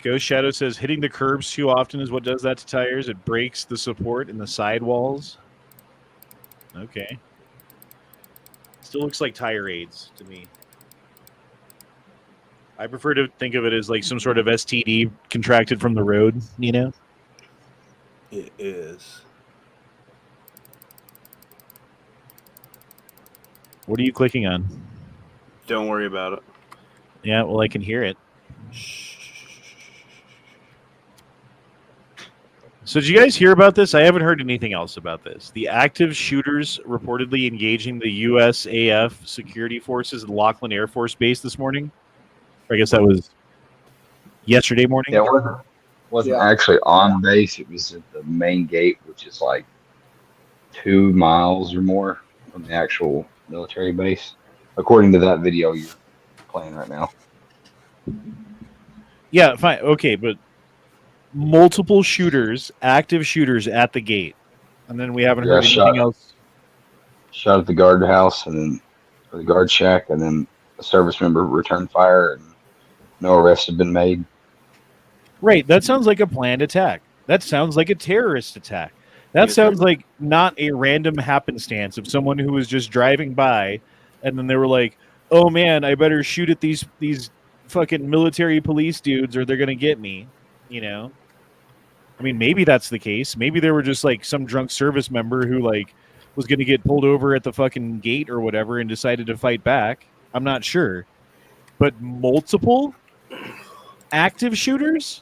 Ghost Shadow says hitting the curbs too often is what does that to tires. It breaks the support in the sidewalls. Okay. Still looks like tire aids to me. I prefer to think of it as like some sort of STD contracted from the road, you know? It is. What are you clicking on? Don't worry about it. Yeah, well, I can hear it. So did you guys hear about this? I haven't heard anything else about this. The active shooters reportedly engaging the USAF security forces at Laughlin Air Force Base this morning. Or I guess that was yesterday morning. Yeah, it wasn't actually on base. It was at the main gate, which is like 2 miles or more from the actual military base, according to that video you're playing right now. Yeah, fine. Okay, but multiple shooters, active shooters at the gate. And then we haven't heard anything else. Shot at the guardhouse and then or the guard shack, and then a service member returned fire and no arrests have been made. Right. That sounds like a planned attack. That sounds like a terrorist attack. That sounds like not a random happenstance of someone who was just driving by and then they were like, oh man, I better shoot at these fucking military police dudes or they're going to get me, you know? I mean, maybe that's the case. Maybe there were just like some drunk service member who like was going to get pulled over at the fucking gate or whatever and decided to fight back. I'm not sure. But multiple active shooters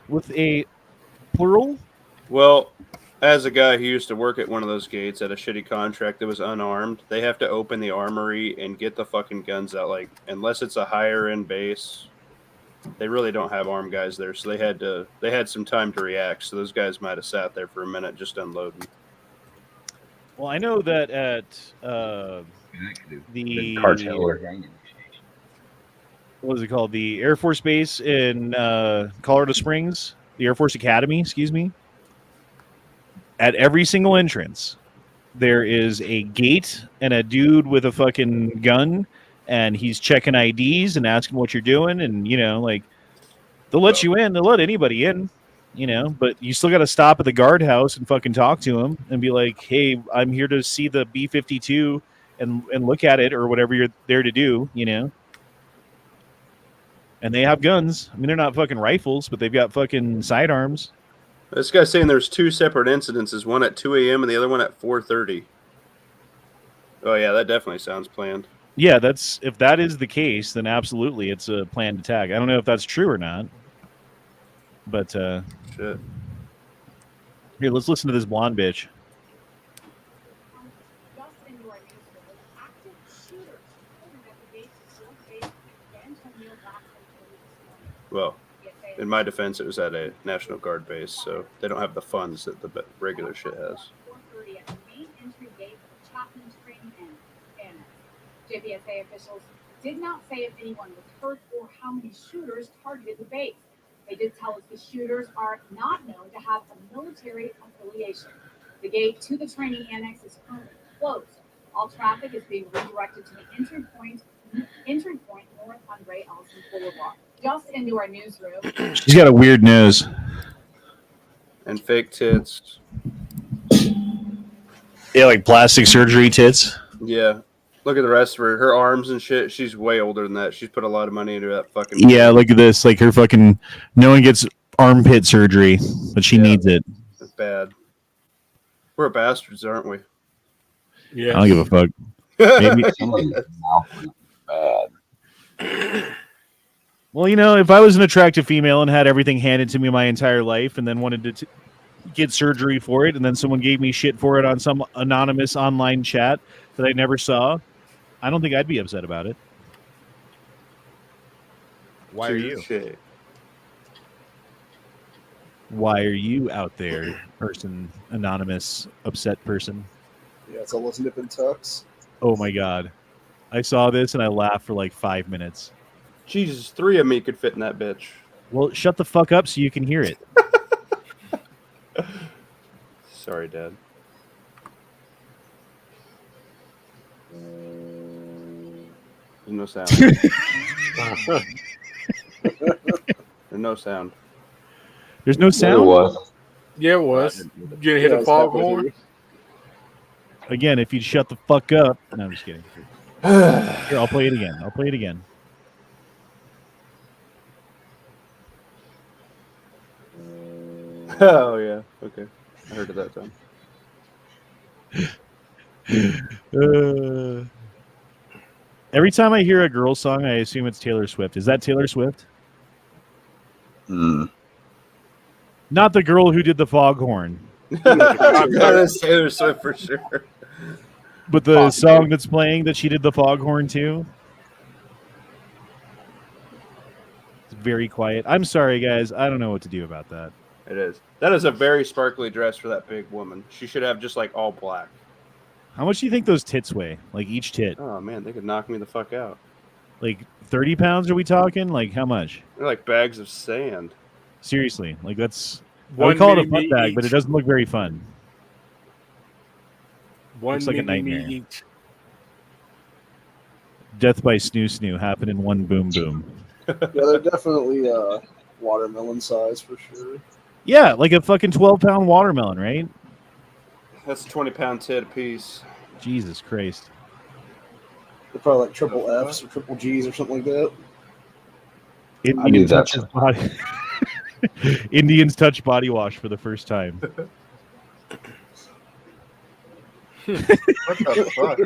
with a plural. Well, as a guy who used to work at one of those gates at a shitty contract that was unarmed, they have to open the armory and get the fucking guns out. Like, unless it's a higher end base, they really don't have armed guys there. So they had some time to react. So those guys might have sat there for a minute just unloading. Well, I know that at the cartel or gang. What is it called? The Air Force Base in Colorado Springs, the Air Force Academy, excuse me. At every single entrance, there is a gate and a dude with a fucking gun, and he's checking IDs and asking what you're doing, and you know, like they'll let you in, they'll let anybody in, you know, but you still got to stop at the guardhouse and fucking talk to him and be like, hey, I'm here to see the B-52 and look at it or whatever you're there to do, you know. And they have guns. I mean, they're not fucking rifles, but they've got fucking sidearms. This guy's saying there's 2 separate incidences, one at 2 a.m. and the other one at 4:30. Oh, yeah, that definitely sounds planned. Yeah, if that is the case, then absolutely it's a planned attack. I don't know if that's true or not. But, shit. Here, let's listen to this blonde bitch. Well, in my defense, it was at a National Guard base, so they don't have the funds that the regular shit has. JPSA officials did not say if anyone was hurt or how many shooters targeted the base. They did tell us the shooters are not known to have a military affiliation. The gate to the training annex is currently closed. All traffic is being redirected to the entry point north on Ray Ellison Boulevard. Just into our newsroom. She's got a weird nose. And fake tits. Yeah, like plastic surgery tits. Yeah. Look at the rest of her arms and shit. She's way older than that. She's put a lot of money into that fucking. Yeah, look at this. Like her fucking. No one gets armpit surgery, but she needs it. It's bad. We're bastards, aren't we? Yeah. I don't give a fuck. Maybe. Bad. Well, you know, if I was an attractive female and had everything handed to me my entire life, and then wanted to get surgery for it, and then someone gave me shit for it on some anonymous online chat that I never saw, I don't think I'd be upset about it. Why are you? Touche. Why are you out there, person, anonymous, upset person? Yeah, it's almost nip and tucks. Oh my god. I saw this and I laughed for like 5 minutes. Jesus, 3 of me could fit in that bitch. Well, shut the fuck up so you can hear it. Sorry, Dad. There's no sound. There's no sound. There's no There sound? was. Yeah, it was. You gonna hit Yeah, the it's foghorn? Again, if you'd shut the fuck up. No, I'm just kidding. Here, I'll play it again. I'll play it again. Oh, yeah. Okay. I heard it that time. Every time I hear a girl song, I assume it's Taylor Swift. Is that Taylor Swift? Mm. Not the girl who did the foghorn, That is Taylor Swift for sure. but the song that's playing that she did the foghorn to. It's very quiet. I'm sorry, guys. I don't know what to do about that. It is. That is a very sparkly dress for that big woman. She should have just like all black. How much do you think those tits weigh? Like each tit? Oh man, they could knock me the fuck out. Like 30 pounds are we talking? Like how much? They're like bags of sand. Seriously. Like that's... I One would call it a mini butt bag, each. but it doesn't look very fun. One Looks like a mini nightmare. each. Death by snoo snoo happened in one boom boom. Yeah, they're definitely watermelon size for sure. Yeah, like a fucking 12-pound watermelon, right? That's a 20-pound tit apiece. Jesus Christ. They're probably like triple Fs or triple Gs or something like that. Indians that touch his body. Indians touch body wash for the first time. What the Fuck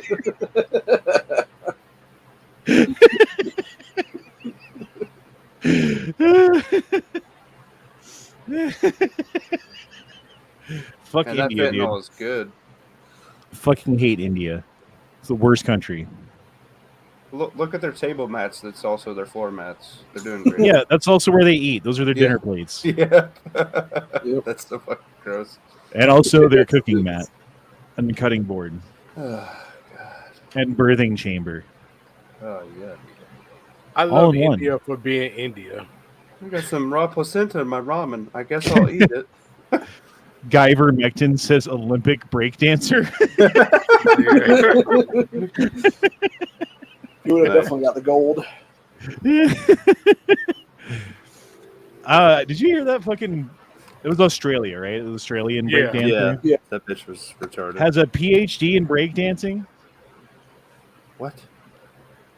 fuck? Man, that India, dude. fentanyl is good. Fucking hate India. It's the worst country. Look at their table mats. That's also their floor mats. They're doing great. Yeah, that's also where they eat. Those are their Yeah. dinner plates. Yeah. Yep. That's so fucking gross. And also their cooking mat. And the cutting board. Oh, God. And birthing chamber. Oh, yeah. I All love in one. India for being India. I got some raw placenta in my ramen. I guess I'll eat it. Guy Vermectin says Olympic breakdancer. You would have definitely got the gold. Did you hear that fucking... It was Australia, right? It was Australian Yeah. breakdancer. Yeah. That bitch was retarded. Has a PhD in breakdancing. What?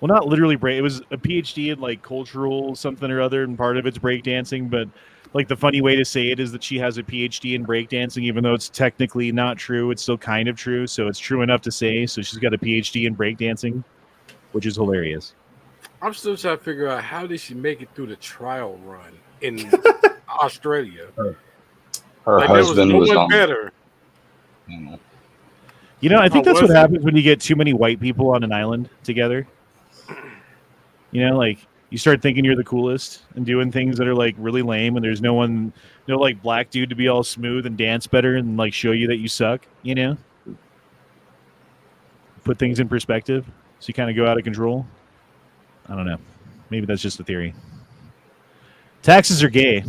Well, not literally break. It was a PhD in like cultural something or other, and part of it's breakdancing. But like the funny way to say it is that she has a PhD in breakdancing, even though it's technically not true. It's still kind of true, so it's true enough to say. So she's got a PhD in breakdancing, which is hilarious. I'm still trying to figure out how did she make it through the trial run in Australia. Her Like, there husband no was one on. better. You know, I think Oh, that's was what it? happens when you get too many white people on an island together. You know, like you start thinking you're the coolest and doing things that are like really lame, and there's no like black dude to be all smooth and dance better and like show you that you suck. You know, put things in perspective, so you kind of go out of control. I don't know. Maybe that's just a theory. Taxes are gay.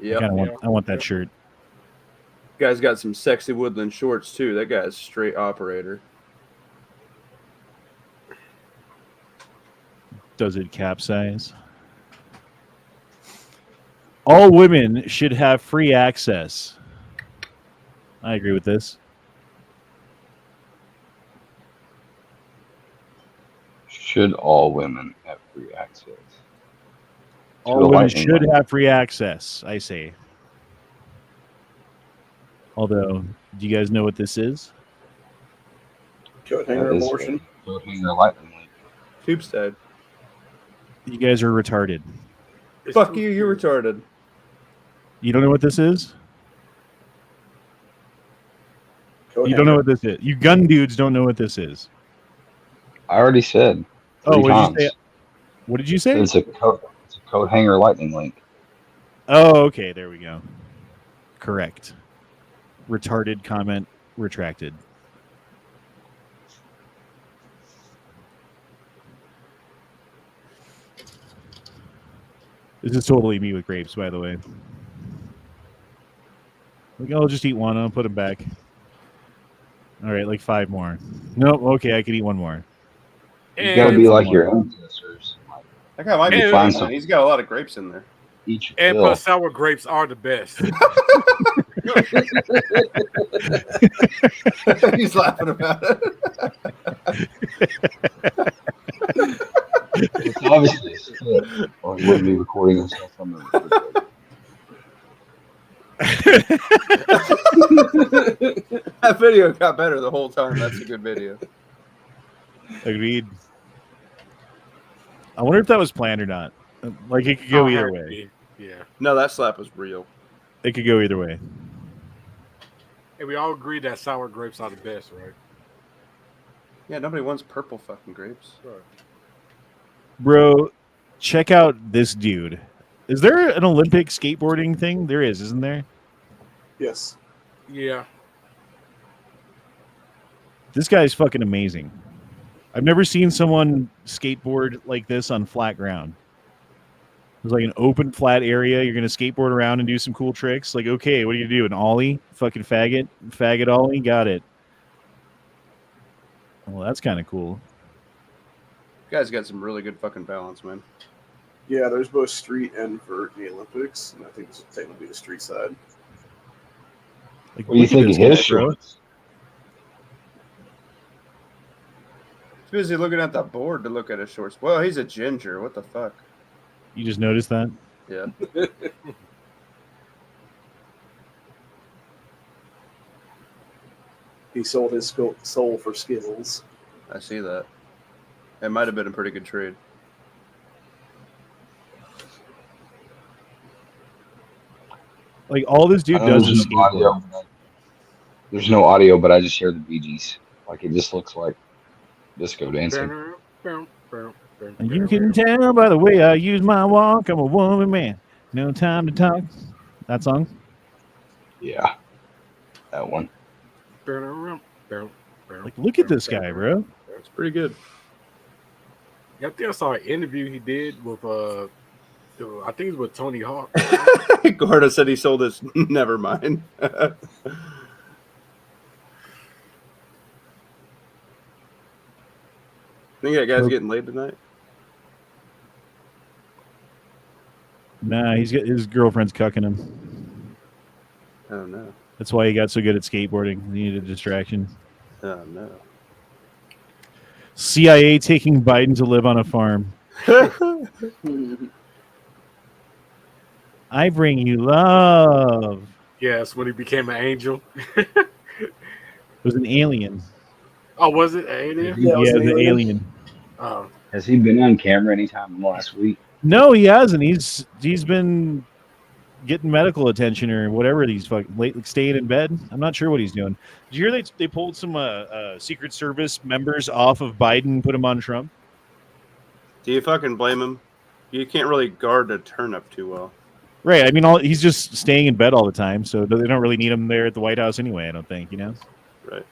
Yep. I want that shirt. Guy's got some sexy woodland shorts too. That guy's straight operator. Does it capsize? All women should have free access. I agree with this. Should all women have free access? All the women lightning should round. have free access, I say. Although, do you guys know what this is? Coat hanger That is abortion. a coat hanger lightning link. Tube's dead. You guys are retarded. It's Fuck too you, you're retarded. You don't know what this is? Coat You don't know hanger. what this is. You gun dudes don't know what this is. I already said Oh, three what did times. you say? What did you So say? it's a coat hanger lightning link. Oh, okay. There we go. Correct. Retarded comment retracted. This is totally me with grapes, by the way. Like, I'll just eat one. I'll put them back. All right, like 5 more. Nope. Okay, I could eat one more. You got to And, be like your ancestors. Like, That guy might be And- fine, find man. some- He's got a lot of grapes in there. eat your and fill. plus, sour grapes are the best. He's laughing about it. It's obviously a skit, or he wouldn't be recording himself from the refrigerator. That video got better the whole time. That's a good video. Agreed. I wonder if that was planned or not. Like, it could go Oh, either had to way. be. Yeah. No, that slap was real. It could go either way. And we all agree that sour grapes are the best, right? Yeah, nobody wants purple fucking grapes. Bro, check out this dude. Is there an Olympic skateboarding thing? There is, isn't there? Yes. Yeah. This guy is fucking amazing. I've never seen someone skateboard like this on flat ground. There's like an open flat area. You're going to skateboard around and do some cool tricks. Like, okay, what do you do? An ollie? Fucking faggot ollie? Got it. Well, that's kind of cool. Guy's got some really good fucking balance, man. Yeah, there's both street and vert in the Olympics, and I think this will technically be the street side. Like, What do you look at think of this his guy, bro. shorts? Too busy looking at the board to look at his shorts. Well, he's a ginger. What the fuck? You just noticed that? Yeah. He sold his soul for skills. I see that. It might have been a pretty good trade. Like, all this dude I know does is there's no audio. skateboard. There's no audio, but I just hear the Bee Gees. Like, it just looks like disco dancing. And you can tell by the way I use my walk, I'm a woman man. No time to talk. That song? Yeah, that one. Like, look at this guy, bro. It's pretty good. Yeah, I think I saw an interview he did with I think it was with Tony Hawk. Gorda said he sold his. Never mind. Think that guy's getting laid tonight? Nah, his girlfriend's cucking him. Oh no. That's why he got so good at skateboarding. He needed a distraction. Oh no. CIA taking Biden to live on a farm. I bring you love. Yes, when he became an angel. It was an alien. Oh, was it an alien? Yeah, it was Yeah, an the alien. alien. Oh, Has he been on camera anytime in the last week? No, he hasn't. He's been getting medical attention or whatever. He's fucking late, staying in bed. I'm not sure what he's doing. Did you hear they pulled some Secret Service members off of Biden and put them on Trump? Do you fucking blame him? You can't really guard a turnip too well. Right. I mean, he's just staying in bed all the time, so they don't really need him there at the White House anyway, I don't think, you know? Right.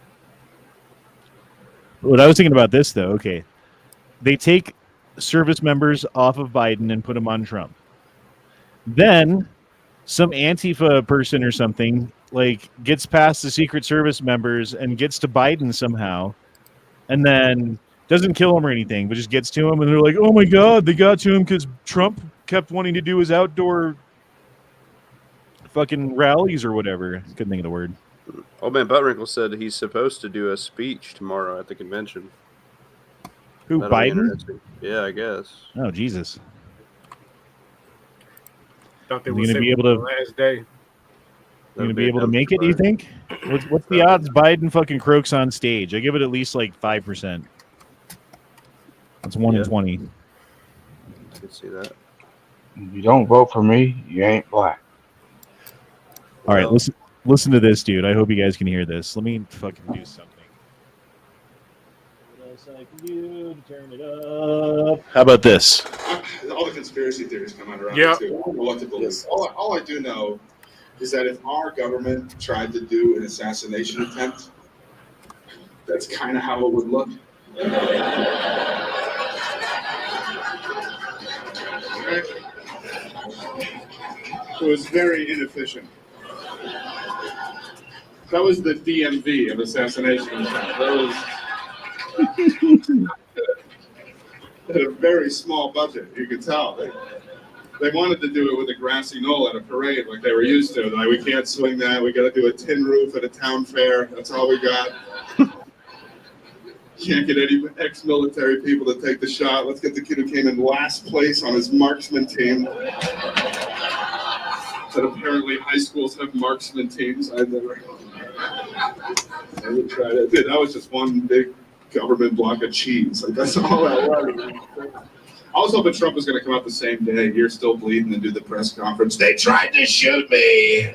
What I was thinking about this, though, okay. They take service members off of Biden and put them on Trump. Then some Antifa person or something, like, gets past the Secret Service members and gets to Biden somehow, and then doesn't kill him or anything, but just gets to him, and they're like, oh my God, they got to him because Trump kept wanting to do his outdoor fucking rallies or whatever. Couldn't think of the word. Old man Buttrinkle said he's supposed to do a speech tomorrow at the convention. Who, That'll be Biden? interesting. Yeah, I guess. Oh, Jesus. thought they Is he would gonna say be able the to- last day. You gonna be able to make it, do you Fine. think? What's the odds Biden fucking croaks on stage? I give it at least like 5%. That's 1 in Yeah. 20. I can see that. If you don't vote for me, you ain't black. All right, listen to this, dude. I hope you guys can hear this. Let me fucking do something. What else I can do to turn it up? How about this? All the conspiracy theories come out around Yeah. it too. I don't know what to believe. Yes. All I do know is that if our government tried to do an assassination attempt, that's kind of how it would look. Okay? It was very inefficient. That was the DMV of assassination attempt. That was at a very small budget. You could tell. They wanted to do it with a grassy knoll at a parade like they were used to. Like, we can't swing that. We got to do a tin roof at a town fair. That's all we got. Can't get any ex-military people to take the shot. Let's get the kid who came in last place on his marksman team. That apparently high schools have marksman teams. I never tried it. Dude, that was just one big government block of cheese. Like, that's all that was. I was hoping Trump was going to come out the same day, you're still bleeding, and do the press conference. They tried to shoot me.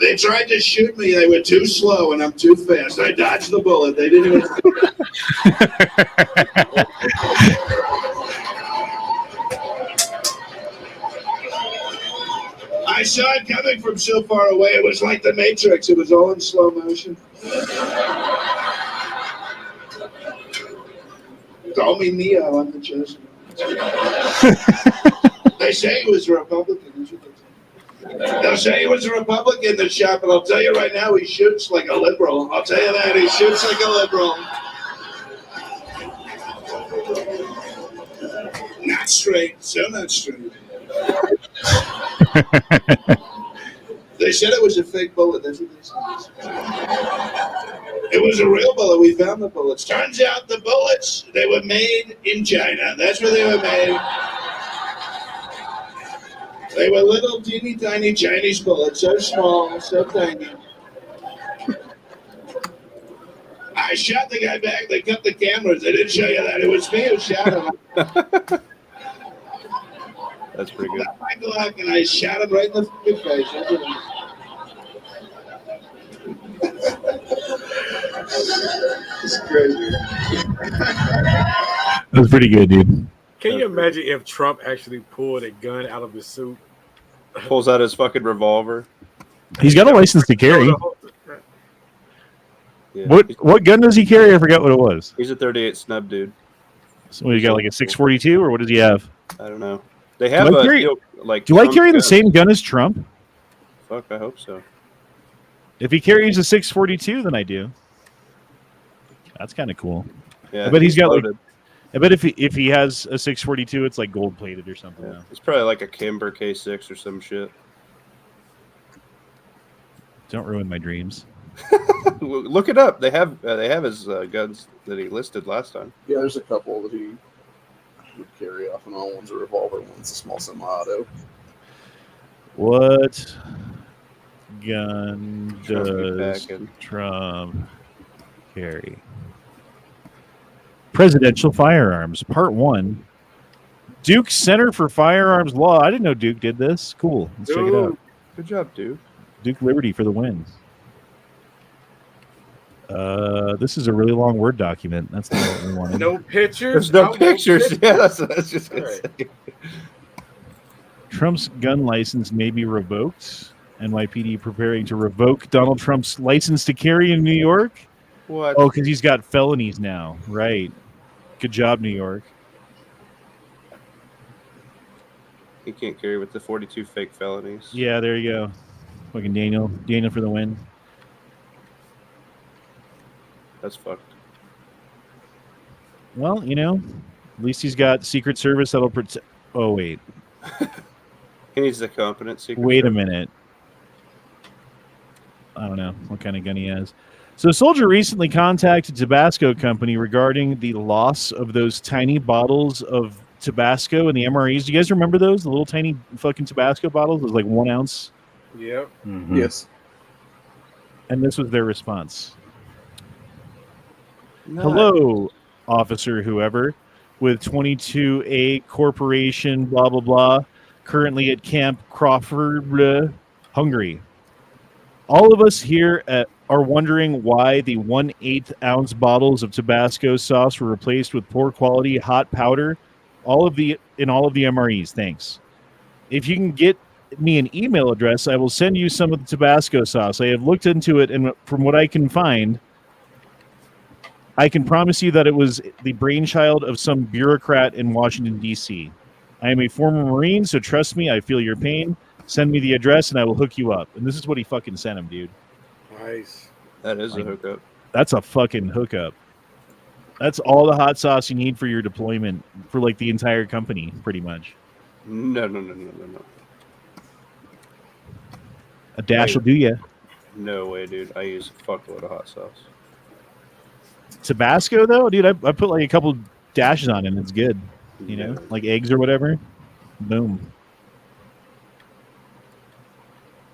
They tried to shoot me. They were too slow, and I'm too fast. I dodged the bullet. They didn't even. I saw it coming from so far away. It was like the Matrix. It was all in slow motion. Call me Neo. I'm the chosen. They say he was a Republican. They'll say he was a Republican that shot, but I'll tell you right now, he shoots like a liberal. I'll tell you that. He shoots like a liberal. Not straight. So not straight. They said it was a fake bullet. That's what they said. It was a real bullet. We found the bullets. Turns out the bullets, they were made in China. That's where they were made. They were little teeny tiny Chinese bullets, so small, so tiny. I shot the guy back. They cut the cameras. They didn't show you that. It was me who shot him. That's pretty good. My Glock, and I shot him right in the face. It's crazy. That was pretty good, dude. Can you imagine if Trump actually pulled a gun out of his suit? Pulls out his fucking revolver. He's got a license to carry. Yeah. What gun does he carry? I forgot what it was. He's a 38 snub dude. So he got like a 642, or what does he have? I don't know. They have Do I a carry- like. Do I Trump's carry the gun. same gun as Trump? Fuck, I hope so. If he carries a 642, then I do. That's kind of cool. Yeah, I bet he's got loaded. like. I bet if he has a 642, it's like gold plated or something. Yeah. Now. It's probably like a Kimber K6 or some shit. Don't ruin my dreams. Look it up. They have his guns that he listed last time. Yeah, there's a couple that he would carry off and on. One's a revolver, one's a small semi-auto. What gun Trump be does packing. Trump carry? Presidential Firearms, Part 1. Duke Center for Firearms Law. I didn't know Duke did this. Cool. Let's check it out. Good job, dude. Duke Liberty for the win. This is a really long Word document. That's not what we wanted. No pictures. There's no I want pictures. pictures. Yeah, that's what I was just gonna Right. say. Trump's gun license may be revoked. NYPD preparing to revoke Donald Trump's license to carry in New York. What? Oh, because he's got felonies now. Right. Good job, New York. He can't carry with the 42 fake felonies. Yeah, there you go. Fucking Daniel for the win. That's fucked. Well, at least he's got Secret Service that'll protect. Oh, wait. He needs the competent secret. Wait a Service. minute. I don't know what kind of gun he has. So a soldier recently contacted Tabasco Company regarding the loss of those tiny bottles of Tabasco and the MREs. Do you guys remember those? The little tiny fucking Tabasco bottles? It was like 1 ounce. Yep. Yes. And this was their response. Nice. Hello, officer whoever, with 22A Corporation, blah, blah, blah. currently at Camp Crawford, Hungary. All of us here are wondering why the 1/8 ounce bottles of Tabasco sauce were replaced with poor quality hot powder. All of the MREs. Thanks. If you can get me an email address, I will send you some of the Tabasco sauce. I have looked into it, and from what I can find, I can promise you that it was the brainchild of some bureaucrat in Washington, D.C. I am a former Marine, so trust me, I feel your pain. Send me the address, and I will hook you up. And this is what he fucking sent him, dude. Nice. That is a hookup. That's a fucking hookup. That's all the hot sauce you need for your deployment for like the entire company, pretty much. No. A dash will do ya. No way, dude. I use a fuckload of hot sauce. Tabasco, though, dude, I put like a couple dashes on it, and it's good. You know, like eggs or whatever. Boom.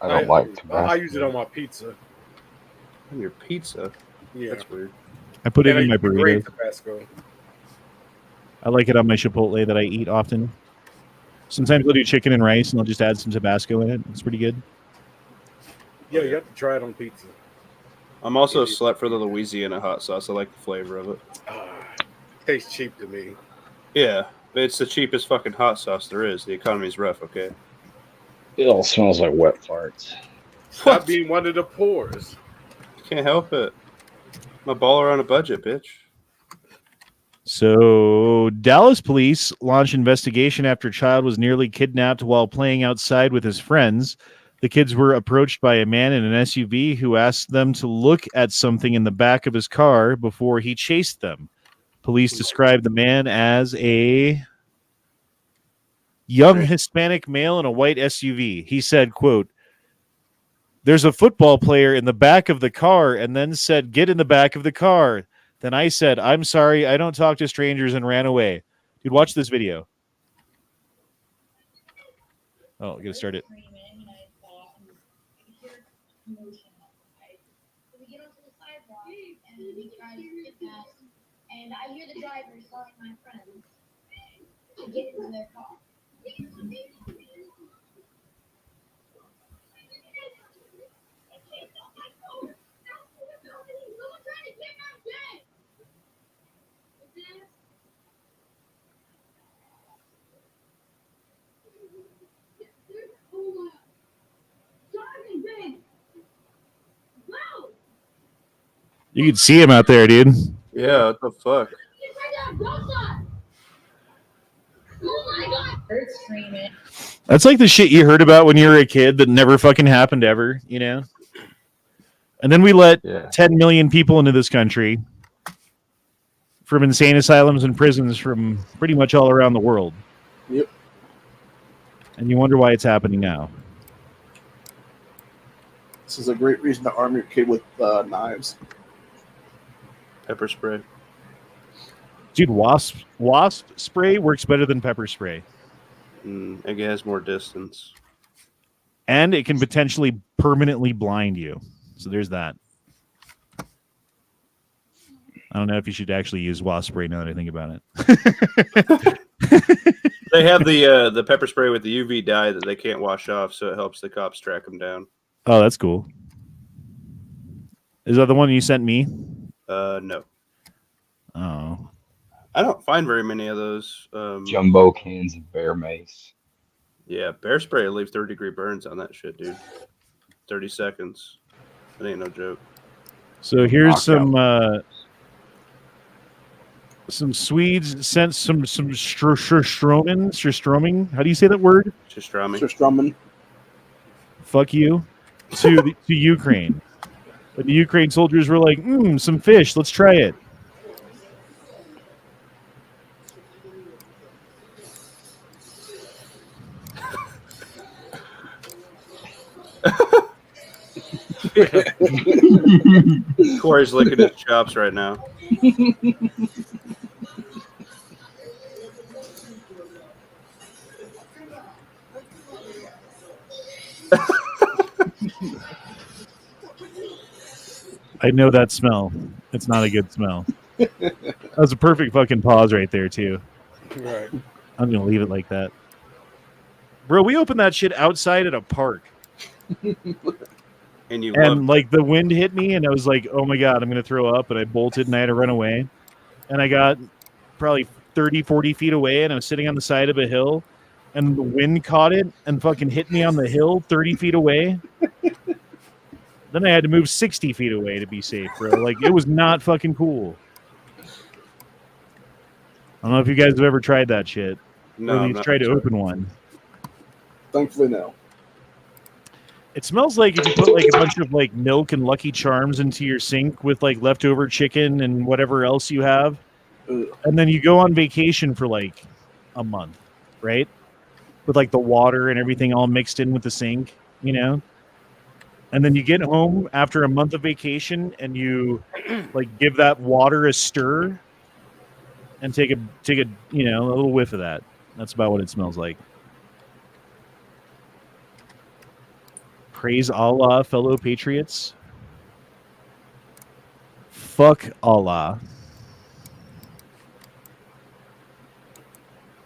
I don't like Tabasco. I use it on my pizza. On your pizza? Yeah. That's weird. I put it And in my I use the grated burrito. Tabasco. I like it on my Chipotle that I eat often. Sometimes I'll do chicken and rice, and I'll just add some Tabasco in it. It's pretty good. Yeah, you have to try it on pizza. I'm also a slut for the Louisiana hot sauce. I like the flavor of it. Tastes cheap to me. Yeah, but it's the cheapest fucking hot sauce there is. The economy's rough, okay? It all smells like wet farts. Stop being one of the poors. Can't help it. I'm a baller on a budget, bitch. So, Dallas police launched investigation after a child was nearly kidnapped while playing outside with his friends. The kids were approached by a man in an SUV who asked them to look at something in the back of his car before he chased them. Police described the man as a young Hispanic male in a white SUV. He said, quote, "There's a football player in the back of the car," and then said, "Get in the back of the car." Then I said, "I'm sorry, I don't talk to strangers," and ran away. Dude, watch this video. Oh, get to start it. And I hear the driver telling my friends to get into their car. You can see him out there, dude. Yeah, what the fuck? That's like the shit you heard about when you were a kid that never fucking happened ever, you know? And then we let 10 million people into this country from insane asylums and prisons from pretty much all around the world. Yep. And you wonder why it's happening now. This is a great reason to arm your kid with knives. Pepper spray. Dude, wasp spray works better than pepper spray. It has more distance. And it can potentially permanently blind you. So there's that. I don't know if you should actually use wasp spray now that I think about it. They have the pepper spray with the UV dye that they can't wash off, so it helps the cops track them down. Oh, that's cool. Is that the one you sent me? No. Oh. I don't find very many of those. Jumbo cans of bear mace. Yeah, bear spray leaves 30-degree burns on that shit, dude. 30 seconds. That ain't no joke. So here's some Swedes sent some Surströmming. How do you say that word? Surströmming. Fuck you. To Ukraine. But the Ukraine soldiers were like, some fish. Let's try it. Corey's licking his chops right now. I know that smell. It's not a good smell. That was a perfect fucking pause right there, too. Right. I'm going to leave it like that. Bro, we opened that shit outside at a park. And you And love like the wind hit me and I was like, oh my God, I'm going to throw up. And I bolted and I had to run away. And I got probably 30, 40 feet away and I was sitting on the side of a hill and the wind caught it and fucking hit me on the hill 30 feet away. Then I had to move 60 feet away to be safe, bro. Like, it was not fucking cool. I don't know if you guys have ever tried that shit. no, Or at I'm least not tried to sorry. open one. Thankfully, no. It smells like if you put like a bunch of like milk and Lucky Charms into your sink with like leftover chicken and whatever else you have. Ugh. And then you go on vacation for like a month, right? With like the water and everything all mixed in with the sink, you know? And then you get home after a month of vacation and you like give that water a stir and take a you know, a little whiff of that. That's about what it smells like. Praise Allah, fellow patriots. Fuck Allah.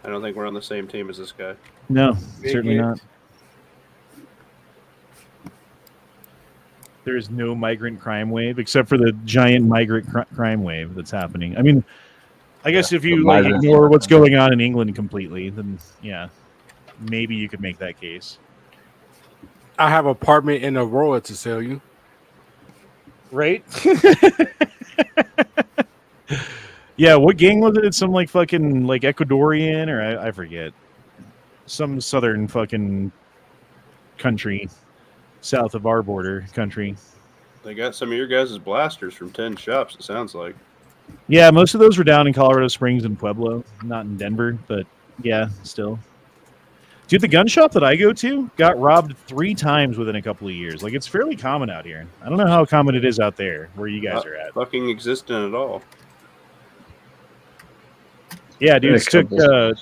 I don't think we're on the same team as this guy. No, Big certainly hit. not. There is no migrant crime wave except for the giant migrant crime wave that's happening. I mean, I guess if you like migrants ignore are- what's going on in England completely, then yeah, maybe you could make that case. I have an apartment in Aurora to sell you. Right? Yeah, what gang was it? It's some like fucking like Ecuadorian or I forget. Some southern fucking country south of our border country. They got some of your guys' blasters from 10 shops, it sounds like. Yeah, most of those were down in Colorado Springs and Pueblo, not in Denver, but yeah, still. Dude, the gun shop that I go to got robbed 3 times within a couple of years. Like, it's fairly common out here. I don't know how common it is out there where you guys are at. Fucking existent at all. Yeah, dudes Very couple-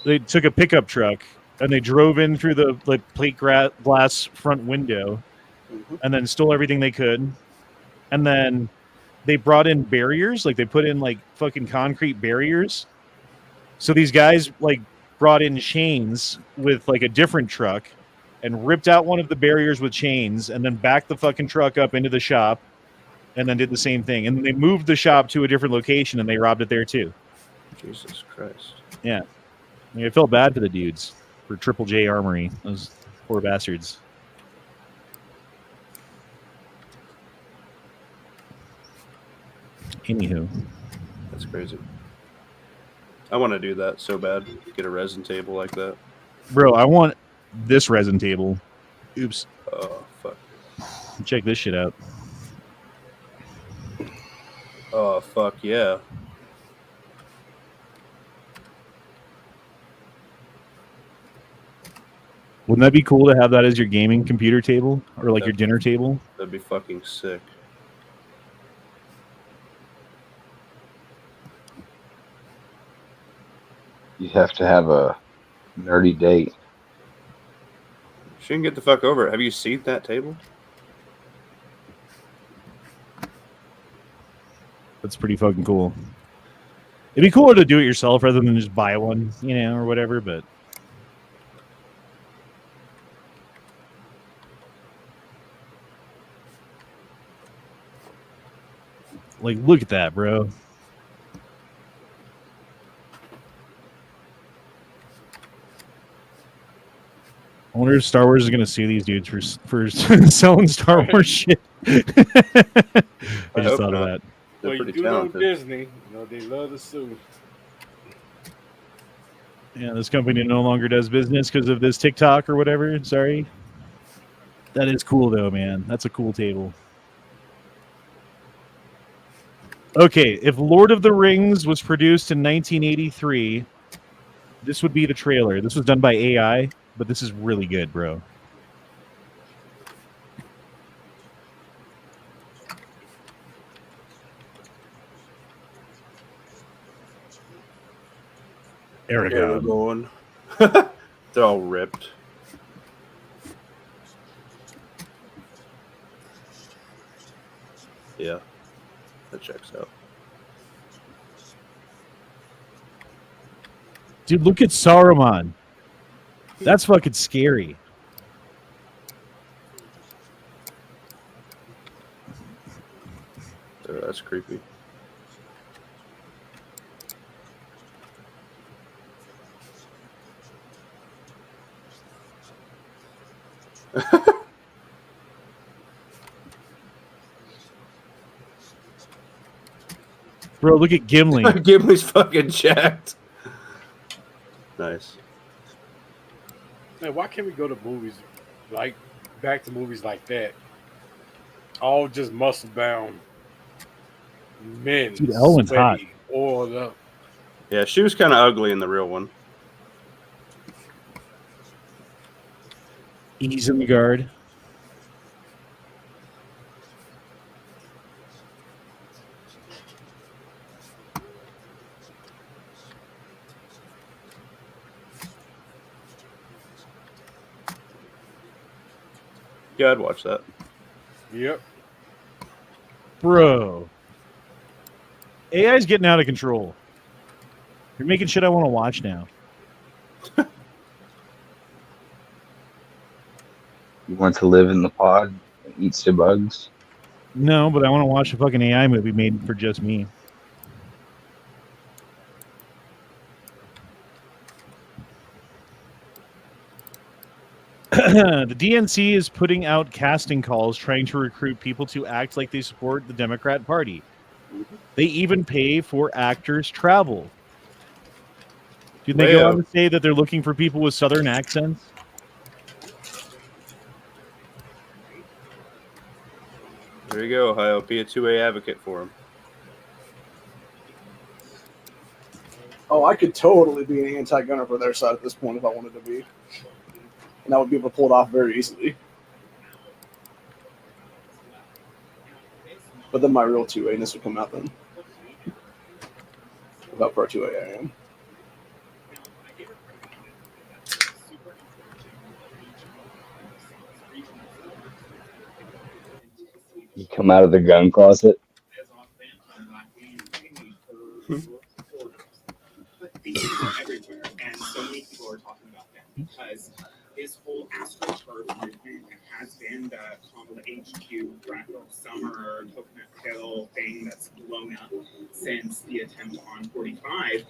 they took a pickup truck and they drove in through the like plate glass front window and then stole everything they could. And then they brought in barriers, like they put in like fucking concrete barriers. So these guys like brought in chains with like a different truck and ripped out one of the barriers with chains and then backed the fucking truck up into the shop and then did the same thing. And then they moved the shop to a different location and they robbed it there too. Jesus Christ. Yeah. I mean, I felt bad for the dudes for Triple J Armory. Those poor bastards. Anywho. That's crazy. I want to do that so bad. Get a resin table like that. Bro, I want this resin table. Oops. Oh, fuck. Check this shit out. Oh, fuck yeah. Wouldn't that be cool to have that as your gaming computer table or like your dinner table? That'd be fucking sick. You have to have a nerdy date. She can get the fuck over it. Have you seen that table? That's pretty fucking cool. It'd be cooler to do it yourself rather than just buy one, you know, or whatever, but like, look at that, bro. I wonder if Star Wars is going to sue these dudes for selling Star Wars shit. I just hope thought not. of that. They're Well, you pretty do know talented. Disney. You know, they love to sue. Yeah, this company no longer does business because of this TikTok or whatever. Sorry. That is cool, though, man. That's a cool table. Okay, if Lord of the Rings was produced in 1983, this would be the trailer. This was done by AI, but this is really good, bro. There we're Aragon. going. They're all ripped. Yeah, that checks out. Dude, look at Saruman. That's fucking scary. Oh, that's creepy. Bro, look at Gimli. Gimli's fucking jacked. Nice. Man, why can't we go to movies like back to movies like that? All just muscle bound men, Dude, Elwin's hot. sweaty, oiled up. Yeah, she was kind of ugly in the real one. Ease in the guard. Yeah, I'd watch that. Yep. Bro. AI's getting out of control. You're making shit I want to watch now. You want to live in the pod and eat some bugs? No, but I want to watch a fucking AI movie made for just me. The DNC is putting out casting calls trying to recruit people to act like they support the Democrat Party. They even pay for actors' travel. Did they go on to say that they're looking for people with Southern accents? There you go, Ohio. Be a 2A advocate for him. Oh, I could totally be an anti-gunner for their side at this point if I wanted to be. And I would be able to pull it off very easily. But then my real 2A-ness would come out then. About part 2A I am. You come out of the gun closet. These are everywhere, and so many people are talking about them because this whole AstroTurf movement has been the Kamala HQ Radical Summer Coconut Hill thing that's blown up since the attempt on 45.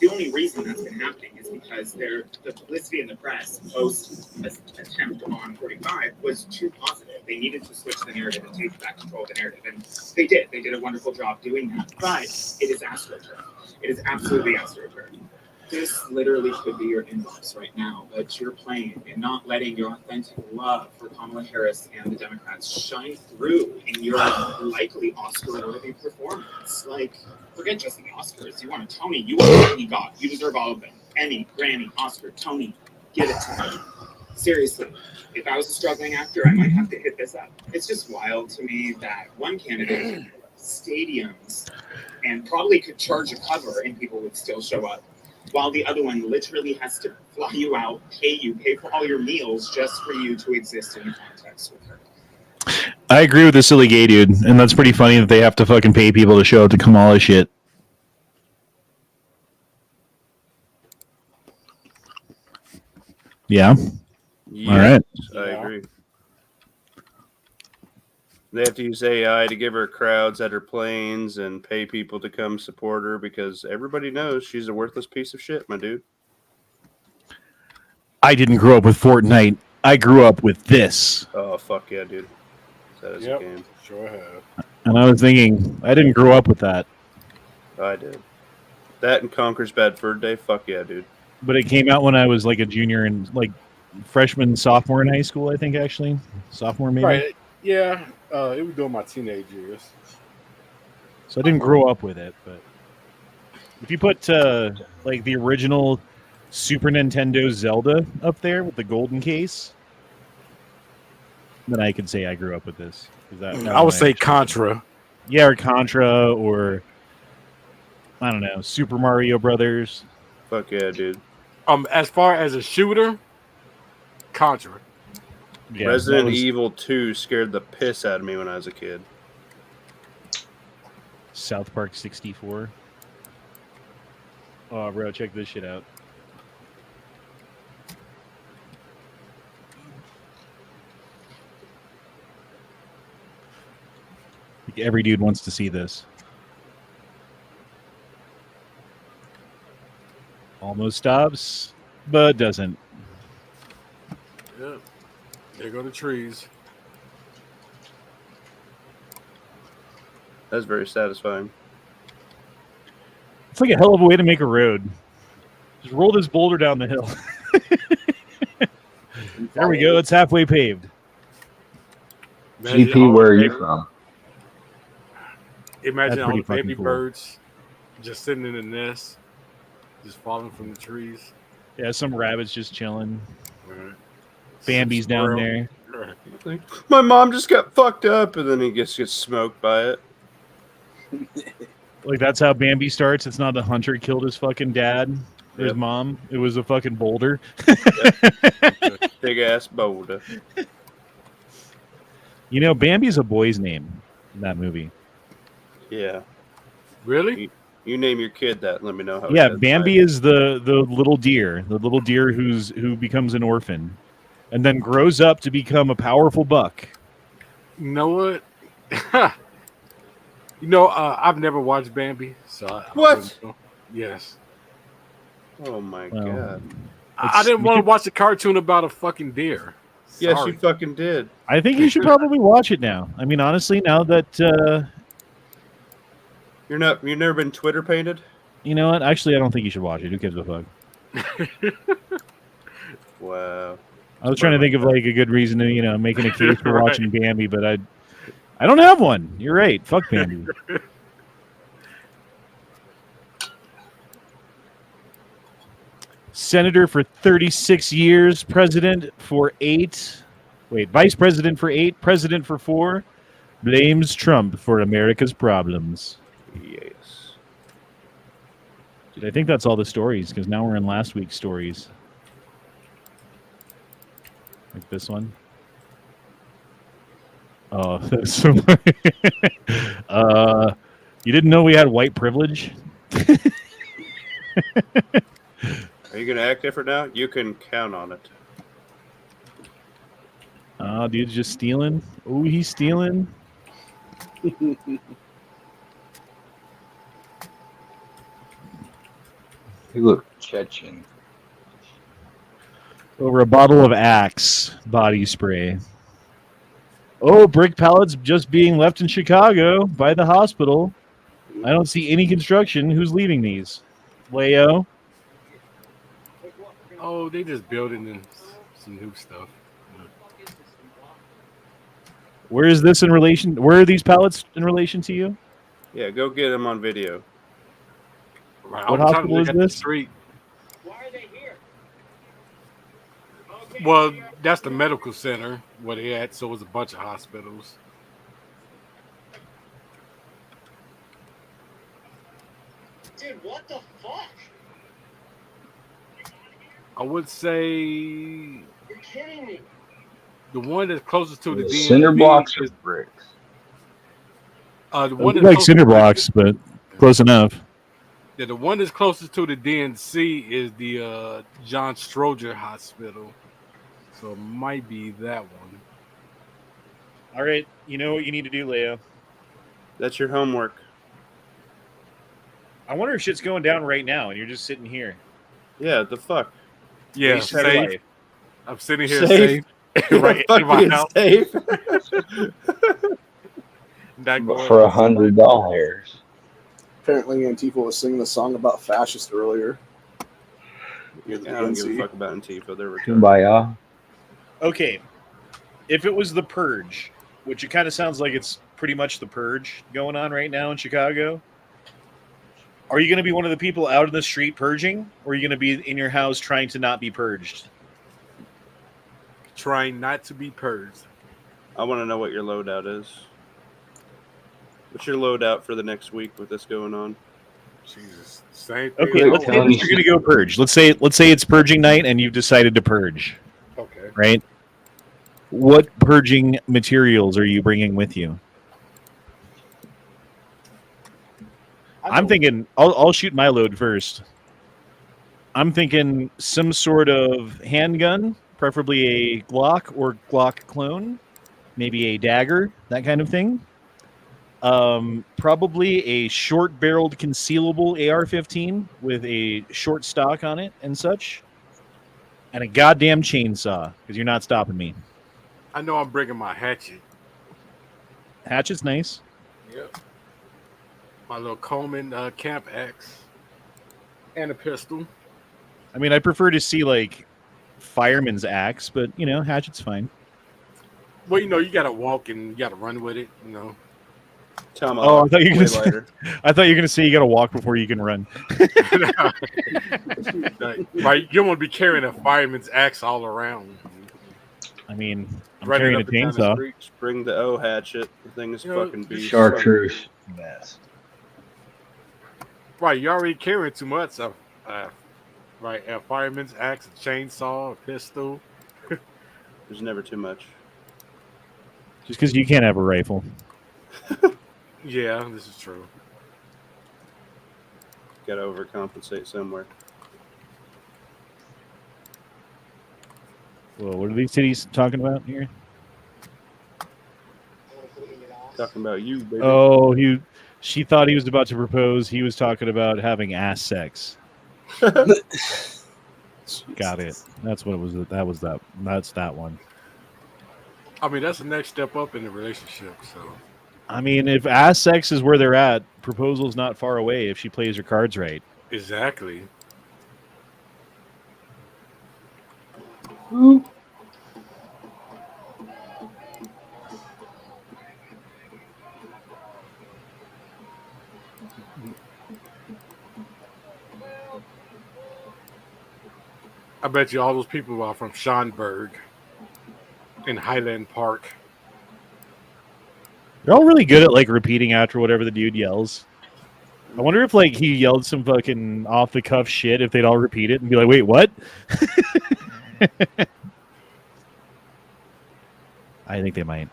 The only reason that's been happening is because the publicity in the press post attempt on 45 was too positive. They needed to switch the narrative and take back control of the narrative, and they did. They did a wonderful job doing that. But it is AstroTurf. It is absolutely AstroTurf. This literally could be your inbox right now, but you're playing and not letting your authentic love for Kamala Harris and the Democrats shine through in your likely Oscar-worthy performance. Like, forget just the Oscars. You want a Tony, you want an EGOT. You deserve all of them. Emmy, Grammy, Oscar, Tony, give it to me. Seriously, if I was a struggling actor, I might have to hit this up. It's just wild to me that one candidate stadiums and probably could charge a cover and people would still show up, while the other one literally has to fly you out, pay for all your meals just for you to exist in the context with her. I agree with the silly gay dude, and that's pretty funny that they have to fucking pay people to show up to Kamala shit. Yeah. Yes, all right. I agree. They have to use AI to give her crowds at her planes and pay people to come support her because everybody knows she's a worthless piece of shit, my dude. I didn't grow up with Fortnite. I grew up with this. Oh, fuck yeah, dude. That is a game. Sure have. And I was thinking, I didn't grow up with that. I did. That and Conker's Bad Fur Day, fuck yeah, dude. But it came out when I was like a junior and like freshman, sophomore in high school, I think, actually. Sophomore, maybe. Right. Yeah. It was during my teenage years. So I didn't grow up with it, but if you put like the original Super Nintendo Zelda up there with the golden case, then I could say I grew up with this. I would say Contra. Yeah, or Contra, or I don't know, Super Mario Brothers. Fuck yeah, dude. As far as a shooter, Contra. Yeah, Resident Evil 2 scared the piss out of me when I was a kid. South Park 64. Oh, bro, check this shit out. Like, every dude wants to see this. Almost stops, but doesn't. Yeah. There go the trees. That's very satisfying. It's like a hell of a way to make a road. Just roll this boulder down the hill. There we go. It's halfway paved. GP, where are you from? Imagine That's all the pretty baby fucking cool. birds just sitting in the nest, just falling from the trees. Yeah, some rabbits just chilling. Right. Bambi's Some down squirrel. there. Right. My mom just got fucked up, and then he gets smoked by it. Like, that's how Bambi starts. It's not the hunter killed his fucking dad, his Yep. mom. It was a fucking boulder. Big ass boulder. You know, Bambi's a boy's name in that movie. Yeah. Really? You name your kid that. And let me know how. Yeah, Bambi is the little deer who becomes an orphan, and then grows up to become a powerful buck. You know what? I've never watched Bambi, so What? wouldn't know. Yes. Oh my Well, god. I didn't want to watch a cartoon about a fucking deer. Yes, Sorry. you fucking did. I think you should probably watch it now. I mean, honestly, now that You've never been Twitter painted? you know what? Actually, I don't think you should watch it. Who gives a fuck? Wow. I was trying to think of like a good reason to, making a case for Right. watching Bambi, but I don't have one. You're right. Fuck Bambi. Senator for 36 years, president for 8. Wait, vice president for 8, president for 4. Blames Trump for America's problems. Yes. Dude, I think that's all the stories, because now we're in last week's stories. Like this one. Oh, that's so you didn't know we had white privilege? Are you gonna act different now? You can count on it. Oh, dude's just stealing. Oh, he's stealing. He looked Chechen. Over a bottle of Axe body spray. Oh, brick pallets just being left in Chicago by the hospital. I don't see any construction. Who's leaving these? Leo? Oh, they just building in some new stuff. Where is this in relation? Where are these pallets in relation to you? Yeah, go get him on video. Right, What I'm trying to hospital look is at the this? street. Why are they here? Okay, Well, here. that's the medical center where they at, so it was a bunch of hospitals. Dude, what the fuck? I would say You're kidding me. the one that's closest to the DMV Cinder blocks or is bricks? the one Like that's cinder closest- blocks, but close enough. Yeah, the one that's closest to the DNC is the John Stroger Hospital, so it might be that one. All right, you know what you need to do, Leo. That's your homework. I wonder if shit's going down right now, and you're just sitting here. Yeah, the fuck. Yeah, Waste better safe. life. I'm sitting here Safe. safe. Right in my Fucking house. safe. Not going For $100. Apparently, Antifa was singing a song about fascists earlier. Near the I don't give a DNC. fuck about Antifa. They're retarded. Kumbaya. Okay, if it was the Purge, which it kind of sounds like it's pretty much the Purge going on right now in Chicago, are you going to be one of the people out in the street purging, or are you going to be in your house trying to not be purged? trying not to be purged. I want to know what your loadout is. What's your loadout for the next week with this going on? Jesus, same thing. Okay, let's say that you're going to go purge. Let's say it's purging night, and you've decided to purge. Okay. Right? What purging materials are you bringing with you? I'm thinking I'll shoot my load first. I'm thinking some sort of handgun, preferably a Glock or Glock clone, maybe a dagger, that kind of thing. Probably a short-barreled concealable AR-15 with a short stock on it and such, and a goddamn chainsaw, because you're not stopping me. I know I'm bringing my hatchet. Hatchet's nice. Yep. My little Coleman camp axe and a pistol. I mean, I prefer to see like fireman's axe, but you know, hatchet's fine. Well, you know, you gotta walk and you gotta run with it. You know. Oh, I thought you were gonna say you gotta walk before you can run. Right, you don't want to be carrying a fireman's axe all around. I mean, I'm Running carrying a up and down the chainsaw. Streets, bring the O hatchet. The thing is fucking beast. Chartreuse best. Right, you're already carrying too much. Right, a fireman's axe, a chainsaw, a pistol. There's never too much. Just because you can't have a rifle. Yeah, this is true. Got to overcompensate somewhere. Well, what are these titties talking about here? Talking about you, baby. Oh, she thought he was about to propose. He was talking about having ass sex. Got it. That's what it was. That's that one. I mean, that's the next step up in the relationship. So, I mean, if ass sex is where they're at, proposal's not far away if she plays her cards right. exactly. I bet you all those people are from Schonberg in Highland Park. They're all really good at like repeating after whatever the dude yells. I wonder if like he yelled some fucking off the cuff shit, if they'd all repeat it and be like, "Wait, what?" I think they might.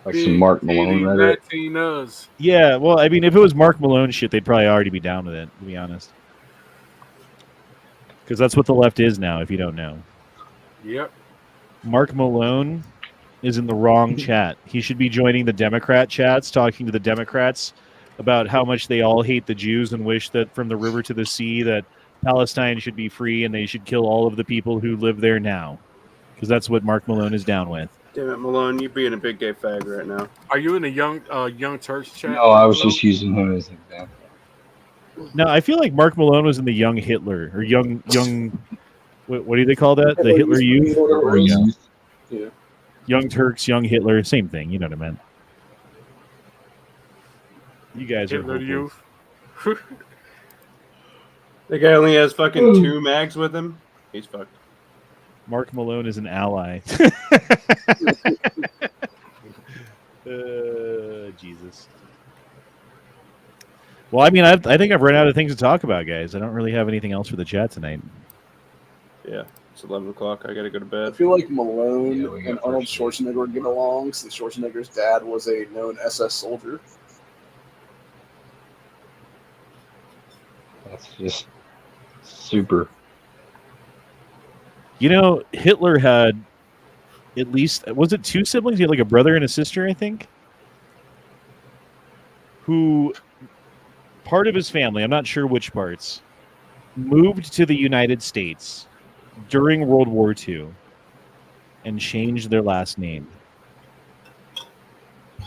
Like some Mark Malone Reddit. Latinas. Yeah, well, I mean, if it was Mark Malone shit, they'd probably already be down with it, to be honest. Because that's what the left is now, if you don't know. Yep. Mark Malone is in the wrong chat. He should be joining the Democrat chats, talking to the Democrats about how much they all hate the Jews and wish that from the river to the sea that Palestine should be free and they should kill all of the people who live there now. Because that's what Mark Malone is down with. Damn it, Malone, you being a big gay fag right now. Are you in the young Turks chat? No, I was just using him as an example. No, I feel like Mark Malone was in the young Hitler or young. What do they call that? The Hitler Youth. Or youth. Yeah. Young Turks, young Hitler, same thing. You know what I meant. You guys Hitler are Youth. The guy only has fucking 2 mags with him. He's fucked. Mark Malone is an ally. Jesus. Well, I mean, I think I've run out of things to talk about, guys. I don't really have anything else for the chat tonight. Yeah, it's 11 o'clock. I gotta go to I bed. feel like Malone Yeah, we got and Arnold first. Schwarzenegger would get along since Schwarzenegger's dad was a known SS soldier. That's just super. You know, Hitler had at least, was it 2 siblings? He had like a brother and a sister, I think, who part of his family, I'm not sure which parts, moved to the United States during World War II and changed their last name.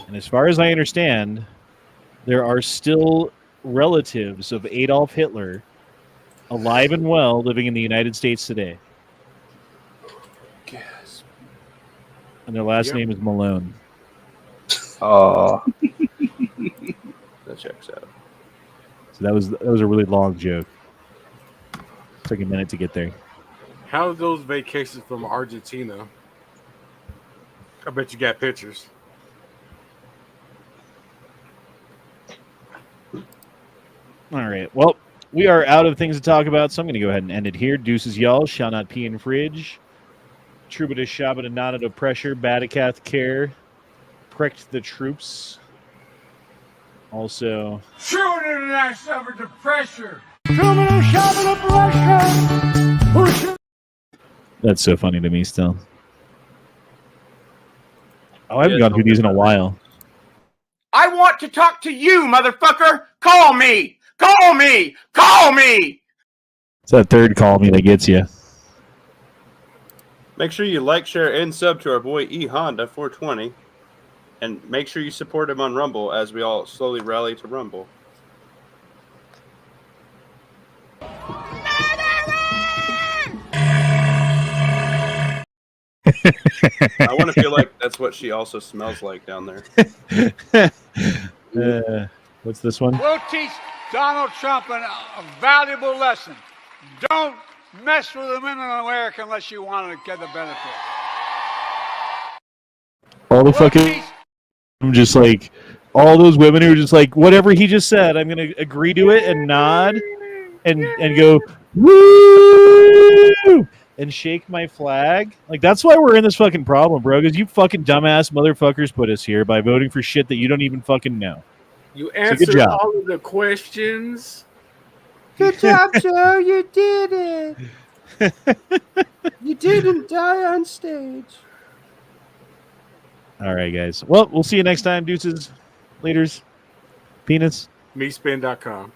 And as far as I understand, there are still relatives of Adolf Hitler alive and well living in the United States today. Yes. And their last name is Malone. Oh, That checks out. So that was a really long joke. Took a minute to get there. How's those vacations from Argentina? I bet you got pictures. All right. Well, we are out of things to talk about, so I'm going to go ahead and end it here. Deuces, y'all. Shall not pee in fridge. Troubadour Shabbat and not of pressure. Batacath care. Pricked the troops. Also. True international under pressure. That's so funny to me still. Oh, I haven't gone through these in a while. I want want to talk to you, motherfucker. Call me. Call me. Call me. It's that third call me that gets you. Make sure you like, share, and sub to our boy E Honda 420, and make sure you support him on Rumble as we all slowly rally to Rumble. I want to feel like that's what she also smells like down there. What's this one? We'll teach Donald Trump a valuable lesson. Don't mess with the women in America unless you want to get the benefit. All the fucking... I'm just like... All those women who are just like, whatever he just said, I'm going to agree to it and nod and go, woo! And shake my flag. Like, that's why we're in this fucking problem, bro, because you fucking dumbass motherfuckers put us here by voting for shit that you don't even fucking know. You So answered good job. all of the questions. Good job, Joe. You did it. You didn't die on stage. All right, guys. Well, we'll see you next time, deuces. Laters. Peanuts. Meatspin.com.